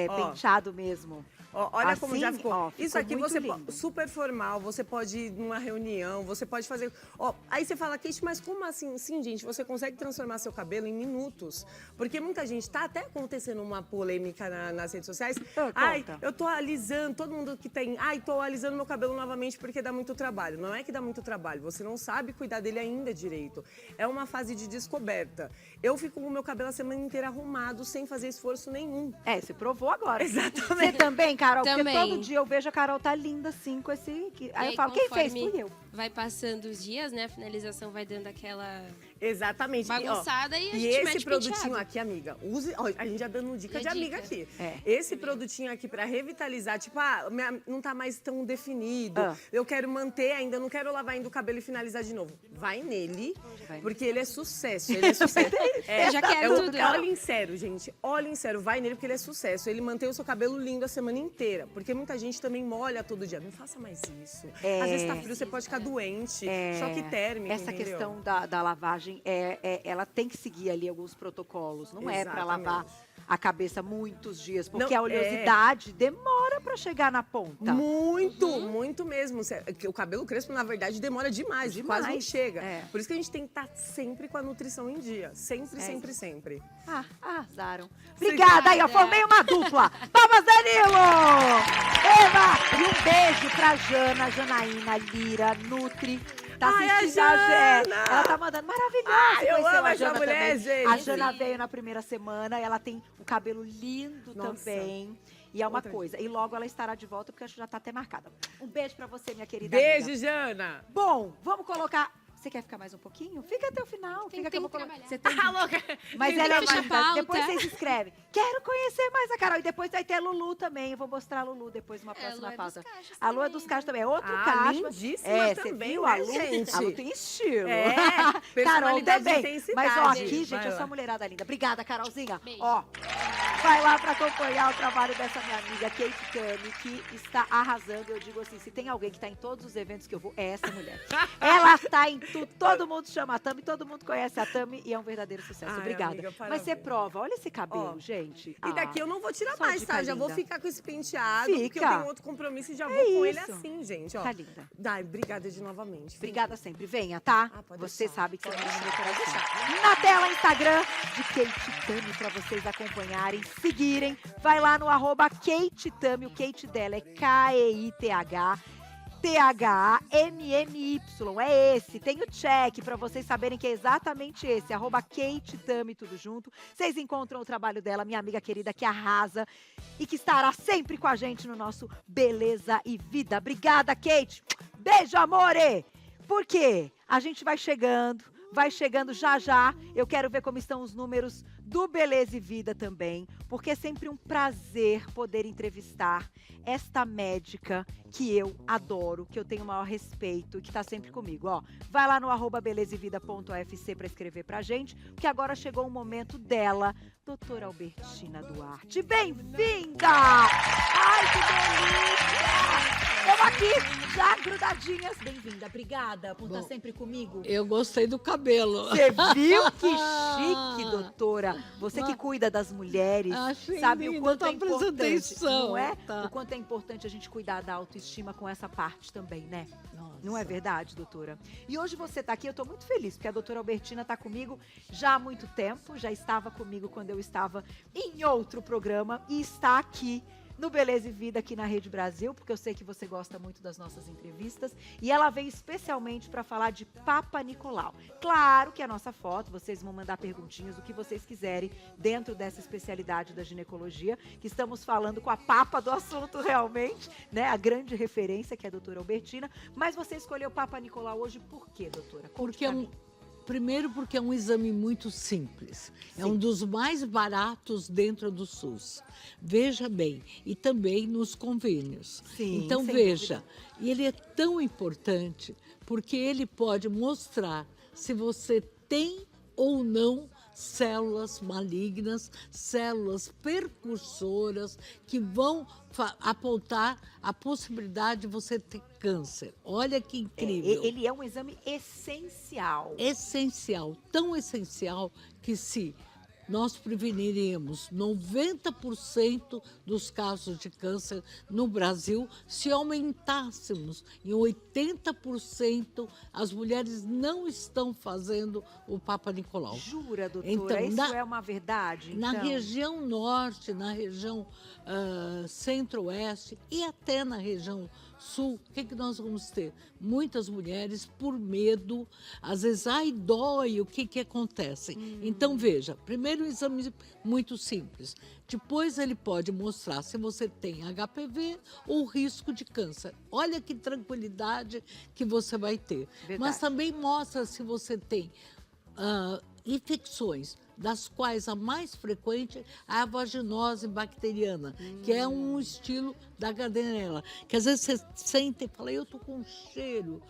Ó. penteado mesmo. Ó, olha como já Assim, ficou. ó, ficou Isso aqui muito você lindo. super formal, você pode ir numa reunião, você pode fazer. Ó, aí você fala, Kate, mas como assim? Sim, gente, você consegue transformar seu cabelo em minutos. Porque muita gente tá até acontecendo uma polêmica nas redes sociais. Ai, conta. eu tô alisando, todo mundo que tem. Ai, tô alisando meu cabelo novamente porque dá muito trabalho. Não é que dá muito trabalho, você não sabe cuidar dele ainda direito. É uma fase de descoberta. Eu fico com o meu cabelo a semana inteira arrumado, sem fazer esforço nenhum. Você provou agora. Exatamente. Você também, Carol? Também. Porque todo dia eu vejo a Carol tá linda assim, com esse... Aí eu falo, quem fez? Fui eu. Vai passando os dias, né? A finalização vai dando aquela Exatamente. bagunçada e a E gente esse mete produtinho penteado. aqui, amiga, use. Ó, a gente já dando dica Já de amiga dica. aqui. É. Esse produtinho aqui pra revitalizar, tipo, não tá mais tão definido. Ah. Eu quero manter ainda, não quero lavar ainda o cabelo e finalizar de novo. Vai nele, Vai. porque ele é sucesso. Ele é sucesso. Eu já quero tudo. Olhem sério, gente. Olhem sério, vai nele porque ele é sucesso. Ele mantém o seu cabelo lindo a semana inteira. Porque muita gente também molha todo dia. Não faça mais isso. Às vezes tá frio, você pode ficar doente. Choque térmico, Essa entendeu? questão da lavagem, ela tem que seguir ali alguns protocolos. Não é pra Exatamente. lavar a cabeça muitos dias, porque Não, a oleosidade demora pra chegar na ponta. Muito mesmo. O cabelo crespo, na verdade, demora demais. Demais. Quase não chega. É. Por isso que a gente tem que estar sempre com a nutrição em dia. Sempre, sempre, sempre. Arrasaram. Obrigada aí, ó. Obrigada. Formei uma dupla. Palmas, Danilo! Eva! E um beijo pra Jana, Janaína, Lira, Nutri. Tá Ai, a assistindo a Jana. Jana! Ela tá mandando maravilhosa. Ai, eu Conheceu amo a essa Jana mulher, também. gente. A Jana veio na primeira semana. Ela tem o cabelo lindo Nossa. também. E é uma Outra. coisa. E logo ela estará de volta, porque acho que já tá até marcada. Um beijo pra você, minha querida Beijo, amiga. Jana! Bom, vamos colocar... Você quer ficar mais um pouquinho? Fica até o final. Tem Fica que eu vou que colocar. trabalhar. Você tem que... Ah, louca! Mas Tem ela é que fechar linda. a pauta. Depois vocês escrevem. Quero conhecer mais a Carol. E depois vai ter a Lulu também. Eu vou mostrar a Lulu depois numa próxima Lua pauta. dos Cachos A Lua também. dos Cachos também. É outro Ah, cacho. lindíssima Você também, viu né, a Lu? gente? A Lu tem estilo. É, Carol personalidade e também. intensidade. Mas ó, aqui, gente, Vai é lá. só mulherada linda. Obrigada, Carolzinha. Beijo. Ó, vai lá pra acompanhar o trabalho dessa minha amiga Kate Tami, que está arrasando. Eu digo assim, se tem alguém que tá em todos os eventos que eu vou, é essa mulher. Ela tá em tudo. Todo mundo chama a Tami, todo mundo conhece a Tami e é um verdadeiro sucesso. Ai, Obrigada. amiga, Mas você parabéns. prova. Olha esse cabelo, Ó, gente. E daqui eu não vou tirar só mais, dica tá? Já vou linda. ficar com esse penteado, porque eu Fica. tenho outro compromisso e já vou com ele isso. assim, gente. Ó. Tá linda. Dai, obrigada de novamente. Obrigada sempre. Venha, tá? Ah, pode Você deixar. sabe que você Pode mora no meu deixar, pode coração. Na tela, Instagram de Kate Tami, pra vocês acompanharem, seguirem. Vai lá no @Kate Tami. O Kate dela é KEITH. THAMMY, é esse. Tem o check pra vocês saberem que é exatamente esse. @Kate Tami, tudo junto. Vocês encontram o trabalho dela, minha amiga querida, que arrasa e que estará sempre com a gente no nosso Beleza e Vida. Obrigada, Kate. Beijo, amore! Por quê? A gente vai chegando já já. Eu quero ver como estão os números do Beleza e Vida também, porque é sempre um prazer poder entrevistar esta médica que eu adoro, que eu tenho o maior respeito e que tá sempre comigo, ó. Vai lá no @belezevida.ofc para escrever pra gente, porque agora chegou o momento dela, doutora Albertina Duarte. Bem-vinda! Ai, que delícia! Estamos aqui, já grudadinhas. Bem-vinda, obrigada por estar sempre comigo. Eu gostei do cabelo. Você viu que chique, doutora? Você que cuida das mulheres, Achei sabe o lindo, quanto tô é importante, prestando atenção. não é? Tá. O quanto é importante a gente cuidar da autoestima com essa parte também, né? Não é verdade, doutora? E hoje você está aqui, eu estou muito feliz, porque a doutora Albertina está comigo já há muito tempo, já estava comigo quando eu estava em outro programa e está aqui no Beleza e Vida aqui na Rede Brasil, porque eu sei que você gosta muito das nossas entrevistas, e ela veio especialmente para falar de Papa Nicolau. Claro que a nossa foto, vocês vão mandar perguntinhas, o que vocês quiserem, dentro dessa especialidade da ginecologia, que estamos falando com a papa do assunto realmente, né? A grande referência, que é a doutora Albertina. Mas você escolheu Papa Nicolau hoje por quê, doutora? Conte Porque pra mim. Primeiro porque é um exame muito simples. É um dos mais baratos dentro do SUS. Veja bem, e também nos convênios. Sim, Então sem veja, e ele é tão importante porque ele pode mostrar se você tem ou não células malignas, células percursoras que vão apontar a possibilidade de você ter câncer. Olha que incrível. Ele é um exame essencial. Essencial, tão essencial que se nós preveniremos 90% dos casos de câncer no Brasil se aumentássemos em 80% as mulheres não estão fazendo o Papa Nicolau. Jura, doutora? Então, Isso é uma verdade? Na então? região norte, na região centro-oeste e até na região sul, o que nós vamos ter? Muitas mulheres, por medo, às vezes, ai, dói, o que acontece? Então, veja, primeiro um exame muito simples. Depois ele pode mostrar se você tem HPV ou risco de câncer. Olha que tranquilidade que você vai ter. Verdade. Mas também mostra se você tem infecções, das quais a mais frequente é a vaginose bacteriana, que é um estilo da Gardnerella, que às vezes você sente e fala, eu tô com cheiro.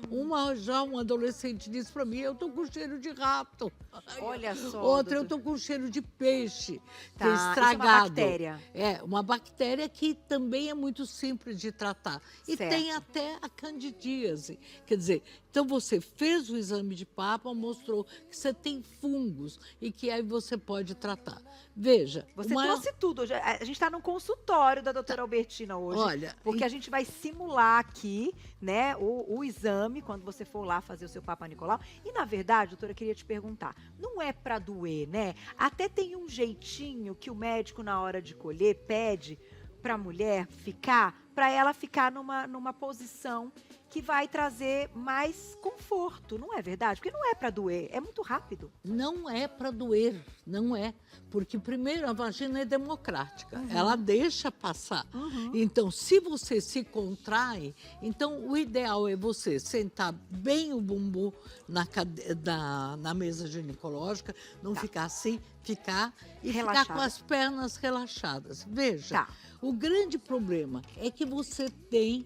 Um adolescente disse para mim, eu tô com cheiro de rato. Olha só. Outra, eu tô com cheiro de peixe, que é Tá, isso é estragado. uma bactéria. É, uma bactéria que também é muito simples de tratar. E Certo. tem até a candidíase. Quer dizer, então você fez o exame de papa, mostrou que você tem fungos e que aí você pode tratar. Veja, Você trouxe tudo. A gente está no consultório da doutora Albertina hoje. Olha, porque a gente vai simular aqui, né, o exame, quando você for lá fazer o seu Papa Nicolau. E, na verdade, doutora, eu queria te perguntar, não é para doer, né? Até tem um jeitinho que o médico, na hora de colher, pede para a mulher ficar, para ela ficar numa posição que vai trazer mais conforto, não é verdade? Porque não é para doer, é muito rápido. não é para doer, não é. Porque, primeiro, a vagina é democrática, ela deixa passar. Então, se você se contrai, então o ideal é você sentar bem o bumbum na mesa ginecológica, não ficar assim, ficar Relaxada. com as pernas relaxadas. Veja, Tá. o grande problema é que você tem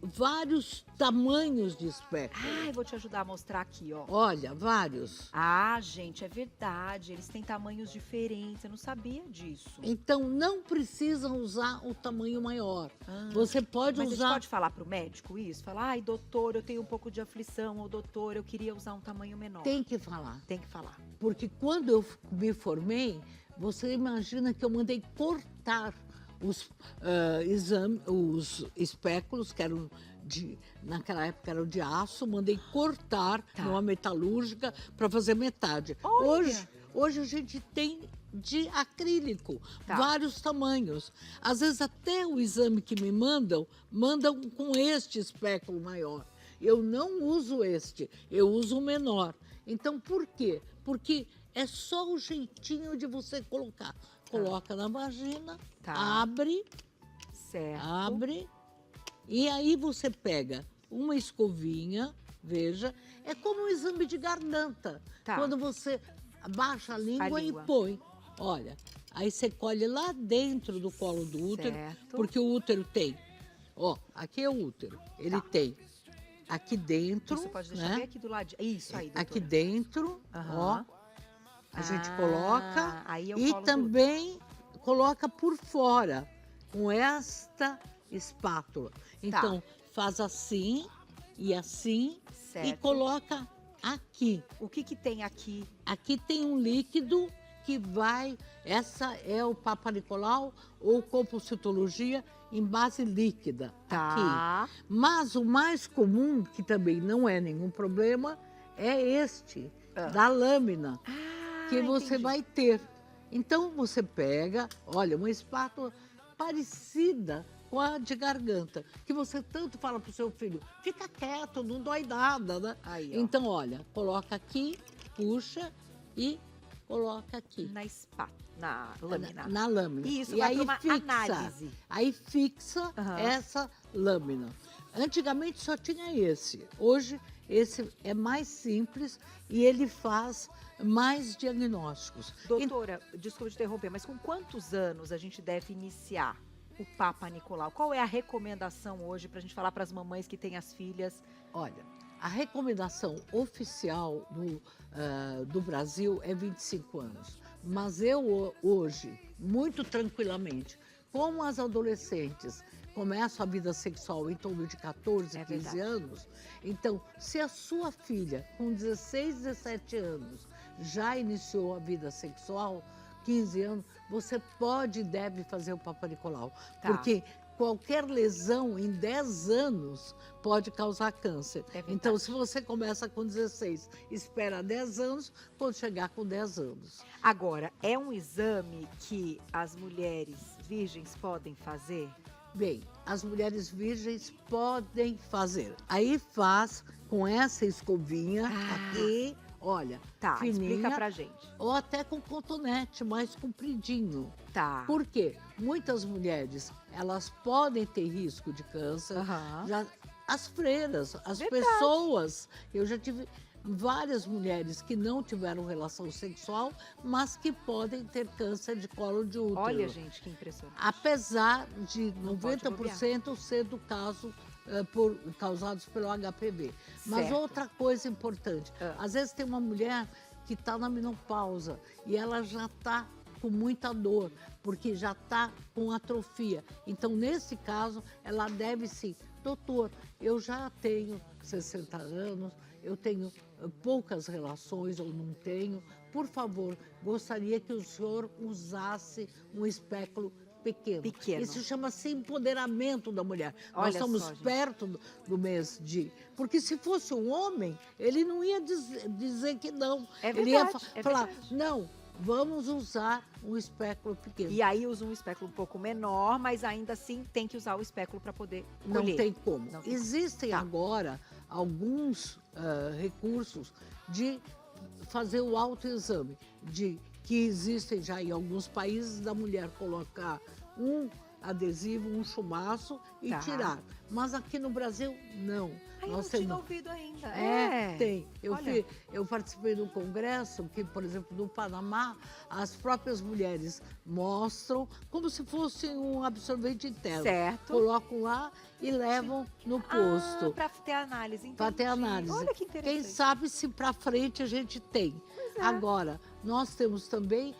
vários tamanhos de espéculo. Ah, eu vou te ajudar a mostrar aqui, ó. Olha, vários. Ah, gente, é verdade. Eles têm tamanhos diferentes. Eu não sabia disso. Então, não precisa usar o tamanho maior. Você pode Mas a usar... gente pode falar pro médico isso? Falar, ai, doutor, eu tenho um pouco de aflição. Ou, doutor, eu queria usar um tamanho menor. Tem que falar. Tem que falar. Porque quando eu me formei, você imagina que eu mandei cortar os espéculos, que eram naquela época eram de aço, mandei cortar numa metalúrgica para fazer metade. Hoje a gente tem de acrílico, vários tamanhos. Às vezes até o exame que me mandam com este espéculo maior. Eu não uso este, eu uso o menor. Então, por quê? Porque é só o jeitinho de você colocar. Coloca na vagina, abre, abre, e aí você pega uma escovinha, veja, é como um exame de garganta. Quando você abaixa a língua e põe. Olha, aí você colhe lá dentro do colo do útero, porque o útero tem, ó, aqui é o útero, ele tem aqui dentro, Você pode deixar bem aqui do lado. Isso aí, doutora. aqui dentro, ó, a gente coloca aí é o e colo também coloca por fora com esta espátula. Então, faz assim e assim e coloca aqui. O que tem aqui? Aqui tem um líquido que vai... Essa é o Papa Nicolau ou compulsitologia em base líquida. Aqui. Mas o mais comum, que também não é nenhum problema, é este, da lâmina, que você vai ter. Então, você pega, olha, uma espátula parecida com a de garganta, que você tanto fala para o seu filho, fica quieto, não dói nada, né? Então, olha, coloca aqui, puxa e coloca aqui. Na espátula, na lâmina. Na lâmina. Isso, e vai aí para uma fixa, análise. Aí fixa essa lâmina. Antigamente só tinha esse. Hoje esse é mais simples e ele faz mais diagnósticos. Doutora, desculpa te interromper, mas com quantos anos a gente deve iniciar o Papa Nicolau? Qual é a recomendação hoje para a gente falar para as mamães que têm as filhas? Olha, a recomendação oficial do Brasil é 25 anos. Mas eu hoje, muito tranquilamente, como as adolescentes começam a vida sexual em torno de 14, 15 anos, então, se a sua filha com 16, 17 anos já iniciou a vida sexual, 15 anos, você pode e deve fazer o Papa Nicolau. Porque qualquer lesão em 10 anos pode causar câncer. Então, se você começa com 16, espera 10 anos, quando chegar com 10 anos. Agora, é um exame que as mulheres virgens podem fazer? Bem, as mulheres virgens podem fazer. Aí faz com essa escovinha aqui, olha, fininha. Explica pra gente. Ou até com cotonete mais compridinho. Tá. Por quê? Muitas mulheres, elas podem ter risco de câncer. Já, as freiras, as pessoas, eu já tive várias mulheres que não tiveram relação sexual, mas que podem ter câncer de colo de útero. Olha, gente, que impressionante. Apesar de 90% ser do caso causados pelo HPV. Mas outra coisa importante, às vezes tem uma mulher que está na menopausa e ela já está com muita dor, porque já está com atrofia. Então, nesse caso, ela deve sim, doutor, eu já tenho 60 anos, eu tenho poucas relações ou não tenho, por favor, gostaria que o senhor usasse um espéculo pequeno. Isso chama-se empoderamento da mulher. Olha, nós estamos perto do mês de... Porque se fosse um homem, ele não ia dizer que não. Ele ia falar, não, vamos usar um espéculo pequeno. E aí usa um espéculo um pouco menor, mas ainda assim tem que usar o espéculo para poder colher. Não tem como. Existem agora alguns recursos de fazer o autoexame, que existem já em alguns países, da mulher colocar um adesivo, um chumaço e tirar. Mas aqui no Brasil, não. Nós não tinha ouvido ainda. Tem. Eu participei de um congresso que, por exemplo, no Panamá, as próprias mulheres mostram como se fosse um absorvente interno. Certo. Colocam lá e levam no posto. Para ter análise. Para ter análise. Olha que interessante. Quem sabe se para frente a gente tem. Agora, nós temos também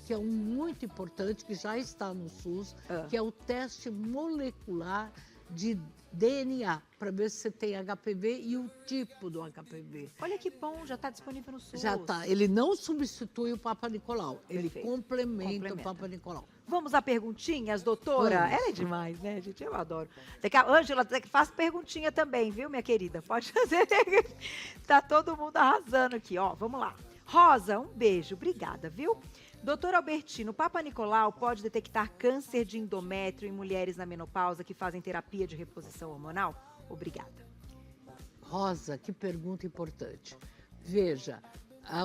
que é muito importante, que já está no SUS, que é o teste molecular de DNA, para ver se você tem HPV e o tipo do HPV. Olha que bom, já está disponível no SUS. Já está. Ele não substitui o Papa Nicolau, ele complementa o Papa Nicolau. Vamos a perguntinhas, doutora? Vamos. Ela é demais, né, gente? Eu adoro. Ângela, faz perguntinha também, viu, minha querida? Pode fazer. Tá todo mundo arrasando aqui, ó. Vamos lá. Rosa, um beijo. Obrigada, viu? Doutor Albertino, o Papa Nicolau pode detectar câncer de endométrio em mulheres na menopausa que fazem terapia de reposição hormonal? Obrigada. Rosa, que pergunta importante. Veja,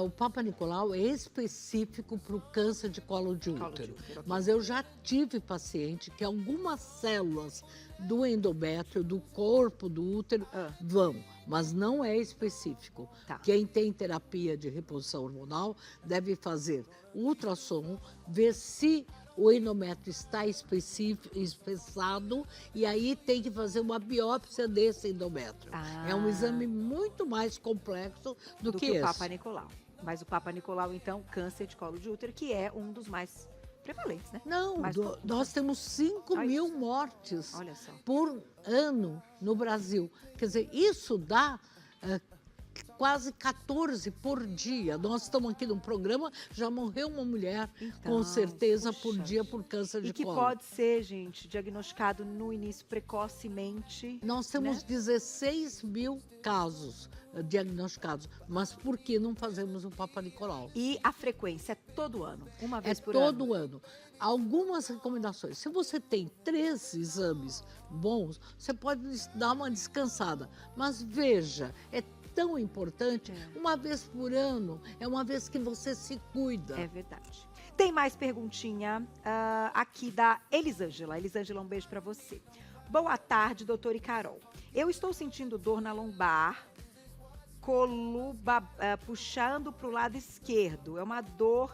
o Papa Nicolau é específico para o câncer de colo de útero. Mas eu já tive paciente que algumas células do endométrio, do corpo do útero, vão, mas não é específico. Quem tem terapia de reposição hormonal deve fazer ultrassom, ver se o endométrio está espessado e aí tem que fazer uma biópsia desse endométrio. É um exame muito mais complexo do que esse. O Papa Nicolau. Mas o Papa Nicolau, então, câncer de colo de útero, que é um dos mais prevalentes, né? Não, nós temos 5 mil mortes por ano no Brasil. Quer dizer, isso dá quase 14 por dia. Nós estamos aqui num programa, já morreu uma mulher, com certeza, por dia por câncer de colo. E que pode ser, gente, diagnosticado no início precocemente. Nós temos 16 mil casos diagnosticados, mas por que não fazemos o Papa Nicolau? E a frequência é todo ano, uma vez por ano? É todo ano. Algumas recomendações. Se você tem 3 exames bons, você pode dar uma descansada. Mas veja, é tão importante, uma vez por ano, é uma vez que você se cuida. É verdade. Tem mais perguntinha aqui da Elisângela. Elisângela, um beijo pra você. Boa tarde, doutor e Carol. Eu estou sentindo dor na lombar puxando para o lado esquerdo. É uma dor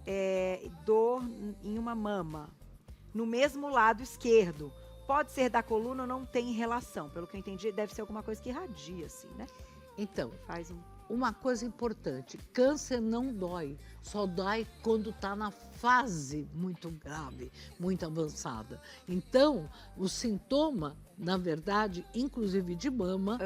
em uma mama, no mesmo lado esquerdo. Pode ser da coluna ou não tem relação. Pelo que eu entendi, deve ser alguma coisa que irradia, assim, né? Então, Faz uma coisa importante, câncer não dói, só dói quando está na fase muito grave, muito avançada. Então, o sintoma, na verdade, inclusive de mama,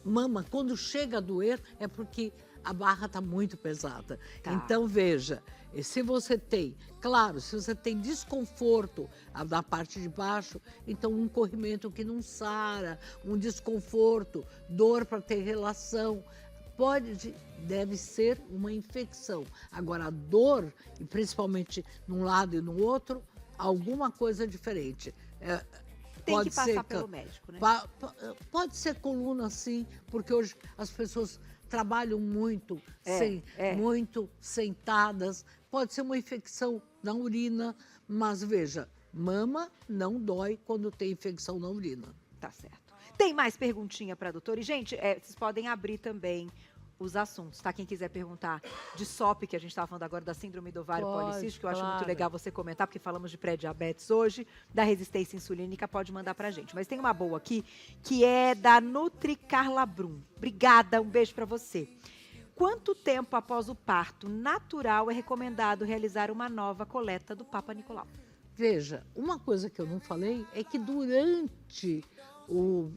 mama, quando chega a doer, é porque a barra está muito pesada. Tá. Então, veja, se você tem, claro, se você tem desconforto da parte de baixo, então um corrimento que não sara, um desconforto, dor para ter relação, deve ser uma infecção. Agora, a dor, e principalmente num lado e no outro, alguma coisa diferente. Tem que passar pelo médico, né? Pode ser coluna, sim, porque hoje as pessoas trabalham muito, muito sentadas. Pode ser uma infecção na urina, mas veja, mama não dói quando tem infecção na urina. Tá certo. Tem mais perguntinha para a doutora? E, gente, vocês podem abrir também os assuntos, tá? Quem quiser perguntar de SOP, que a gente estava falando agora da síndrome do ovário policístico, que eu acho muito legal você comentar, porque falamos de pré-diabetes hoje, da resistência insulínica, pode mandar pra gente. Mas tem uma boa aqui, que é da Nutri Carla Brum. Obrigada, um beijo para você. Quanto tempo após o parto natural é recomendado realizar uma nova coleta do Papa Nicolau? Veja, uma coisa que eu não falei é que durante o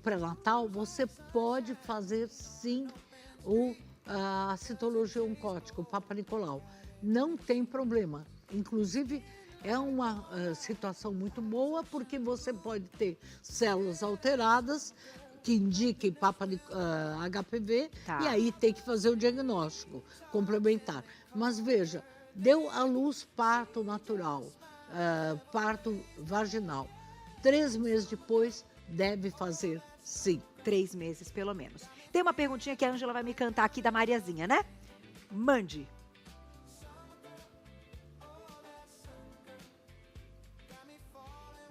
pré-natal você pode fazer, sim, a citologia oncótica, o Papa Nicolau. Não tem problema. Inclusive, é uma situação muito boa, porque você pode ter células alteradas que indiquem HPV, e aí tem que fazer o diagnóstico complementar. Mas veja, deu à luz parto natural, parto vaginal. 3 meses depois, deve fazer, sim. 3 meses, pelo menos. Tem uma perguntinha que a Ângela vai me cantar aqui da Mariazinha, né? Mande.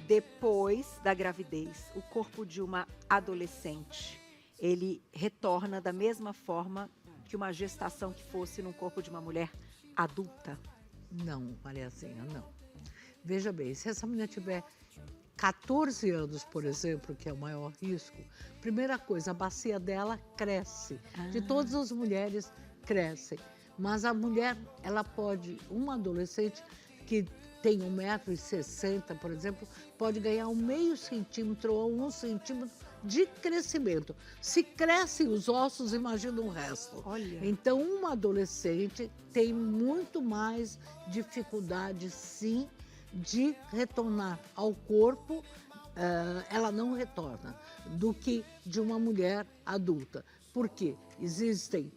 Depois da gravidez, o corpo de uma adolescente, ele retorna da mesma forma que uma gestação que fosse no corpo de uma mulher adulta? Não, Mariazinha, não. Veja bem, se essa menina tiver 14 anos, por exemplo, que é o maior risco, primeira coisa, a bacia dela cresce. De todas as mulheres, crescem. Mas a mulher, ela pode, uma adolescente que tem 1,60 m, por exemplo, pode ganhar 0,5 centímetro ou 1 centímetro de crescimento. Se crescem os ossos, imagina o resto. Olha. Então, uma adolescente tem muito mais dificuldade, sim, de retornar ao corpo, ela não retorna, do que de uma mulher adulta. Por quê? Existem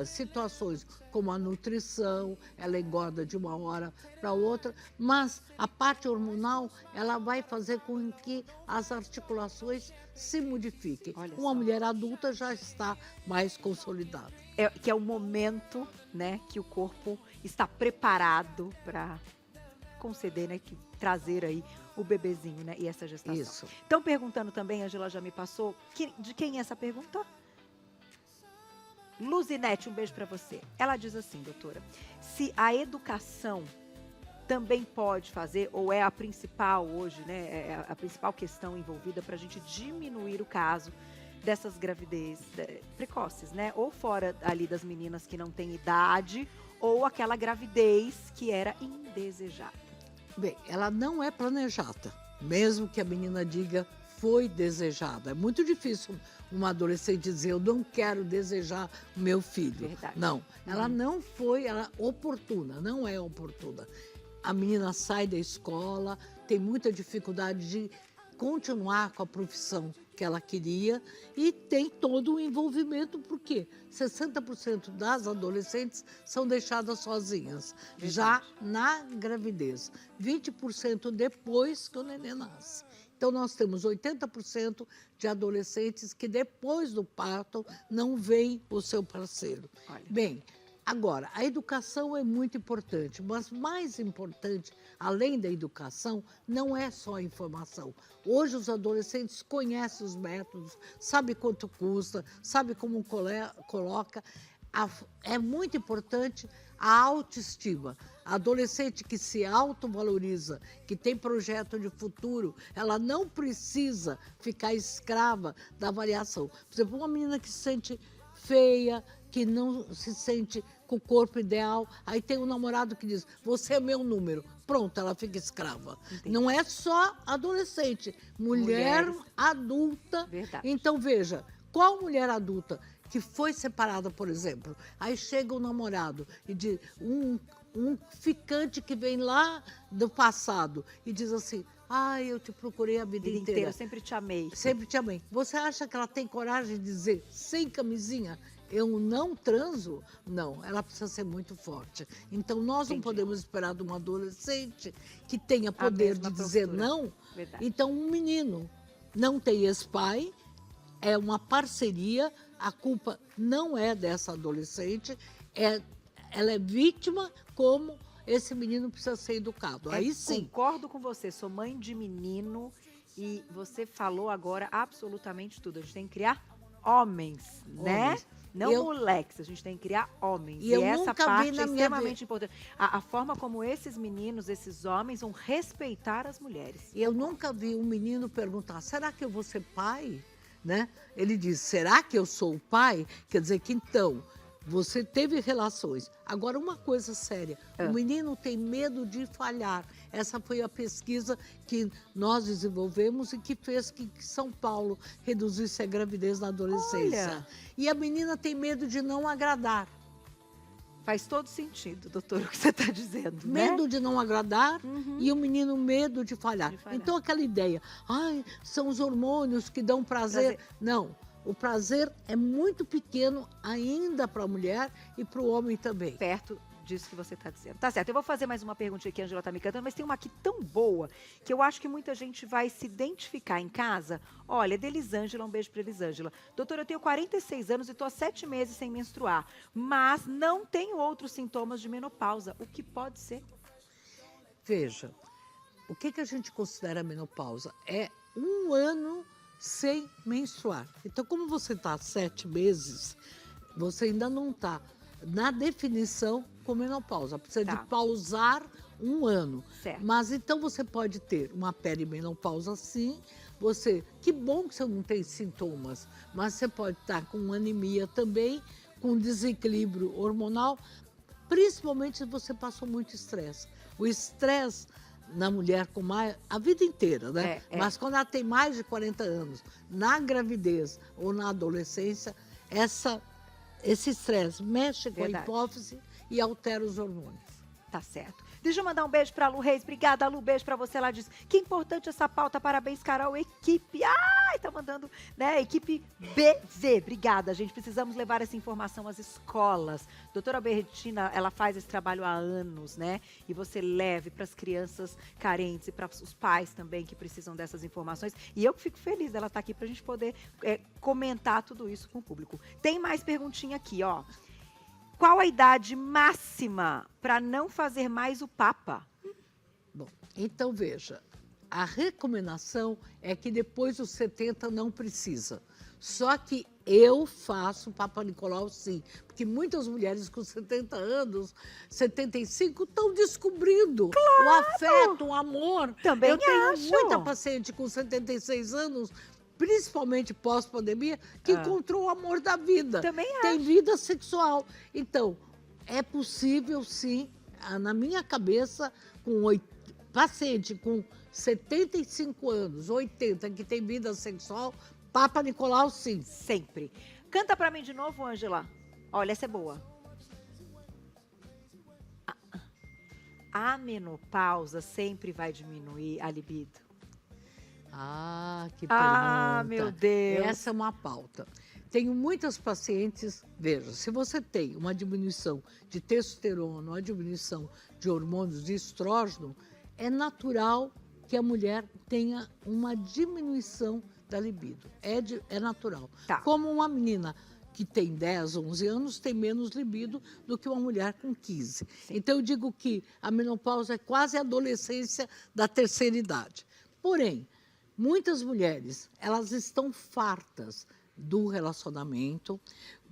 situações como a nutrição, ela engorda de uma hora para outra, mas a parte hormonal, ela vai fazer com que as articulações se modifiquem. Uma mulher adulta já está mais consolidada. Que é o momento, né, que o corpo está preparado para conceder, né, que trazer aí o bebezinho, né, e essa gestação. Isso. Estão perguntando também, a Angela já me passou, de quem é essa pergunta? Luzinete, um beijo para você. Ela diz assim, doutora, se a educação também pode fazer, ou é a principal hoje, né, é a principal questão envolvida para a gente diminuir o caso dessas gravidez precoces, né, ou fora ali das meninas que não têm idade, ou aquela gravidez que era indesejada. Bem, ela não é planejada, mesmo que a menina diga foi desejada. É muito difícil uma adolescente dizer eu não quero desejar o meu filho. Verdade. Não, ela não foi oportuna, não é oportuna. A menina sai da escola, tem muita dificuldade de continuar com a profissão que ela queria e tem todo o envolvimento, porque 60% das adolescentes são deixadas sozinhas, já na gravidez, 20% depois que o neném nasce. Então, nós temos 80% de adolescentes que depois do parto não veem o seu parceiro. Olha. Bem, Agora, a educação é muito importante, mas mais importante, além da educação, não é só a informação. Hoje os adolescentes conhecem os métodos, sabem quanto custa, sabem como coloca. É muito importante a autoestima. A adolescente que se autovaloriza, que tem projeto de futuro, ela não precisa ficar escrava da avaliação. Por exemplo, uma menina que se sente feia, que não se sente com o corpo ideal, aí tem um namorado que diz, você é meu número. Pronto, ela fica escrava. Entendi. Não é só adolescente, mulher adulta. Verdade. Então, veja, qual mulher adulta que foi separada, por exemplo, aí chega o namorado e diz, um ficante que vem lá do passado e diz assim, eu te procurei a vida inteira. Eu sempre te amei. Sempre te amei. Você acha que ela tem coragem de dizer, sem camisinha, eu não transo? Não, ela precisa ser muito forte. Então, nós não podemos esperar de uma adolescente que tenha poder de dizer não. Verdade. Então, um menino não tem ex-pai, é uma parceria, a culpa não é dessa adolescente, ela é vítima, como esse menino precisa ser educado. Aí sim. Concordo com você, sou mãe de menino e você falou agora absolutamente tudo. A gente tem que criar homens, né? Não moleques, a gente tem que criar homens. E essa parte é extremamente importante. A forma como esses meninos, esses homens vão respeitar as mulheres. E eu nunca vi um menino perguntar, será que eu vou ser pai? Né? Ele diz, será que eu sou o pai? Quer dizer que então, você teve relações. Agora, uma coisa séria, o menino tem medo de falhar. Essa foi a pesquisa que nós desenvolvemos e que fez que São Paulo reduzisse a gravidez na adolescência. Olha. E a menina tem medo de não agradar. Faz todo sentido, doutor, o que você está dizendo, né? Medo de não agradar e o menino medo de falhar. Então, aquela ideia, são os hormônios que dão prazer. Não, o prazer é muito pequeno ainda para a mulher e para o homem também. Perto disso que você está dizendo. Tá certo, eu vou fazer mais uma perguntinha que a Ângela está me cantando, mas tem uma aqui tão boa que eu acho que muita gente vai se identificar em casa. Olha, é de Elisângela, um beijo para Elisângela. Doutora, eu tenho 46 anos e estou há 7 meses sem menstruar, mas não tenho outros sintomas de menopausa. O que pode ser? Veja, o que a gente considera menopausa? É 1 ano sem menstruar. Então, como você está há 7 meses, você ainda não está na definição com menopausa. Precisa de pausar 1 ano. Certo. Mas então você pode ter uma perimenopausa sim. Que bom que você não tem sintomas, mas você pode estar com anemia também, com desequilíbrio hormonal, principalmente se você passou muito estresse. O estresse na mulher com a vida inteira, né? Mas quando ela tem mais de 40 anos, na gravidez ou na adolescência, esse estresse mexe com a hipófise e altera os hormônios. Tá certo. Deixa eu mandar um beijo pra Lu Reis. Obrigada, Lu. Beijo pra você. Ela diz que importante essa pauta. Parabéns, Carol. Equipe. Tá mandando, né? Equipe BV. Obrigada, gente. Precisamos levar essa informação às escolas. Doutora Berretina, ela faz esse trabalho há anos, né? E você leve para as crianças carentes e para os pais também que precisam dessas informações. E eu fico feliz dela estar aqui pra gente poder comentar tudo isso com o público. Tem mais perguntinha aqui, ó. Qual a idade máxima para não fazer mais o Papa? Bom, então veja, a recomendação é que depois dos 70 não precisa. Só que eu faço Papa Nicolau sim, porque muitas mulheres com 70 anos, 75, estão descobrindo o afeto, o amor. Também eu tenho acho. muita paciente com 76 anos, principalmente pós-pandemia, que encontrou o amor da vida. Também tem vida sexual. Então, é possível, sim, na minha cabeça, paciente com 75 anos, 80, que tem vida sexual, Papa Nicolau, sim. Sempre. Canta pra mim de novo, Ângela. Olha, essa é boa. A menopausa sempre vai diminuir a libido. Que pergunta. Meu Deus. Essa é uma pauta. Tenho muitas pacientes, veja, se você tem uma diminuição de testosterona, uma diminuição de hormônios de estrógeno, é natural que a mulher tenha uma diminuição da libido. É natural. Tá. Como uma menina que tem 10, 11 anos tem menos libido do que uma mulher com 15. Então, eu digo que a menopausa é quase a adolescência da terceira idade. Porém, muitas mulheres, elas estão fartas do relacionamento,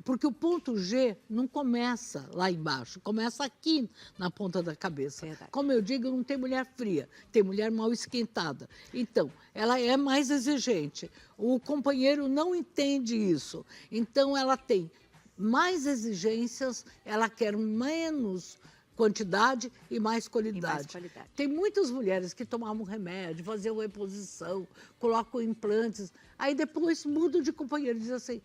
porque o ponto G não começa lá embaixo, começa aqui na ponta da cabeça. Verdade. Como eu digo, não tem mulher fria, tem mulher mal esquentada. Então, ela é mais exigente. O companheiro não entende isso. Então, ela tem mais exigências, ela quer menos quantidade e mais qualidade. Tem muitas mulheres que tomavam remédio, faziam reposição, colocam implantes, aí depois mudam de companheiro, dizem assim,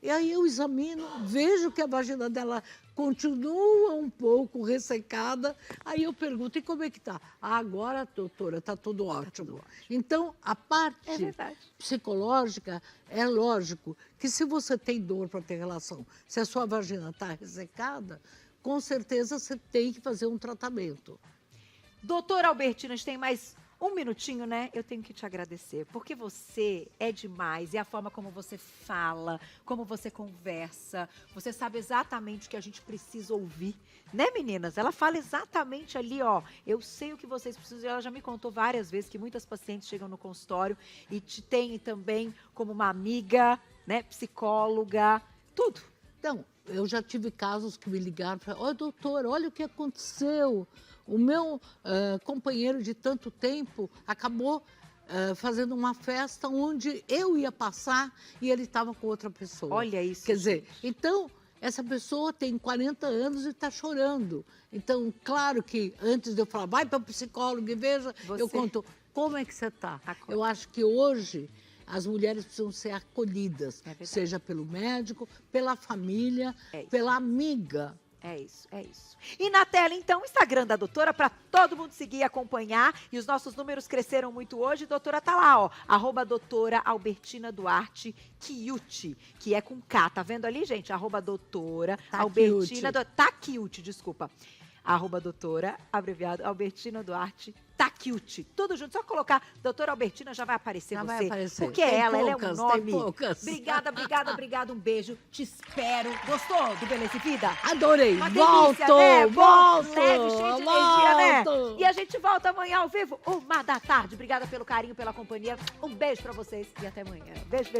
e aí eu examino, vejo que a vagina dela continua um pouco ressecada, aí eu pergunto, e como é que tá? Ah, agora, doutora, tá tudo ótimo. Então, a parte psicológica, é lógico que se você tem dor para ter relação, se a sua vagina está ressecada, com certeza você tem que fazer um tratamento. Doutora Albertina, a gente tem mais um minutinho, né? Eu tenho que te agradecer, porque você é demais. E a forma como você fala, como você conversa, você sabe exatamente o que a gente precisa ouvir. Né, meninas? Ela fala exatamente ali, ó. Eu sei o que vocês precisam. Ela já me contou várias vezes que muitas pacientes chegam no consultório e te têm também como uma amiga, né? Psicóloga, tudo. Então, eu já tive casos que me ligaram e falaram, doutora, olha o que aconteceu. O meu companheiro de tanto tempo acabou fazendo uma festa onde eu ia passar e ele estava com outra pessoa. Olha isso. Quer dizer, então, essa pessoa tem 40 anos e está chorando. Então, claro que antes de eu falar, vai para o psicólogo e veja, eu conto, como é que você está? Eu acho que hoje as mulheres precisam ser acolhidas, seja pelo médico, pela família, pela amiga. É isso, é isso. E na tela, então, o Instagram da doutora, para todo mundo seguir e acompanhar. E os nossos números cresceram muito hoje. Doutora tá lá, ó, @doutora Albertina Duarte Cute, que é com K. Tá vendo ali, gente? @doutora Albertina Duarte. Tá cute, desculpa. @doutora, abreviado, Albertina Duarte Tá Cute. Tudo junto, só colocar doutora Albertina já vai aparecer você. Vai aparecer. Porque Tem ela poucas, é um nome. tem poucas. Obrigada, um beijo. Te espero. Gostou do Beleza e Vida? Adorei. Uma delícia, Volto, né? volto. Leve, cheio de energia, né? E a gente volta amanhã ao vivo, 13h. Obrigada pelo carinho, pela companhia. Um beijo pra vocês e até amanhã. Beijo.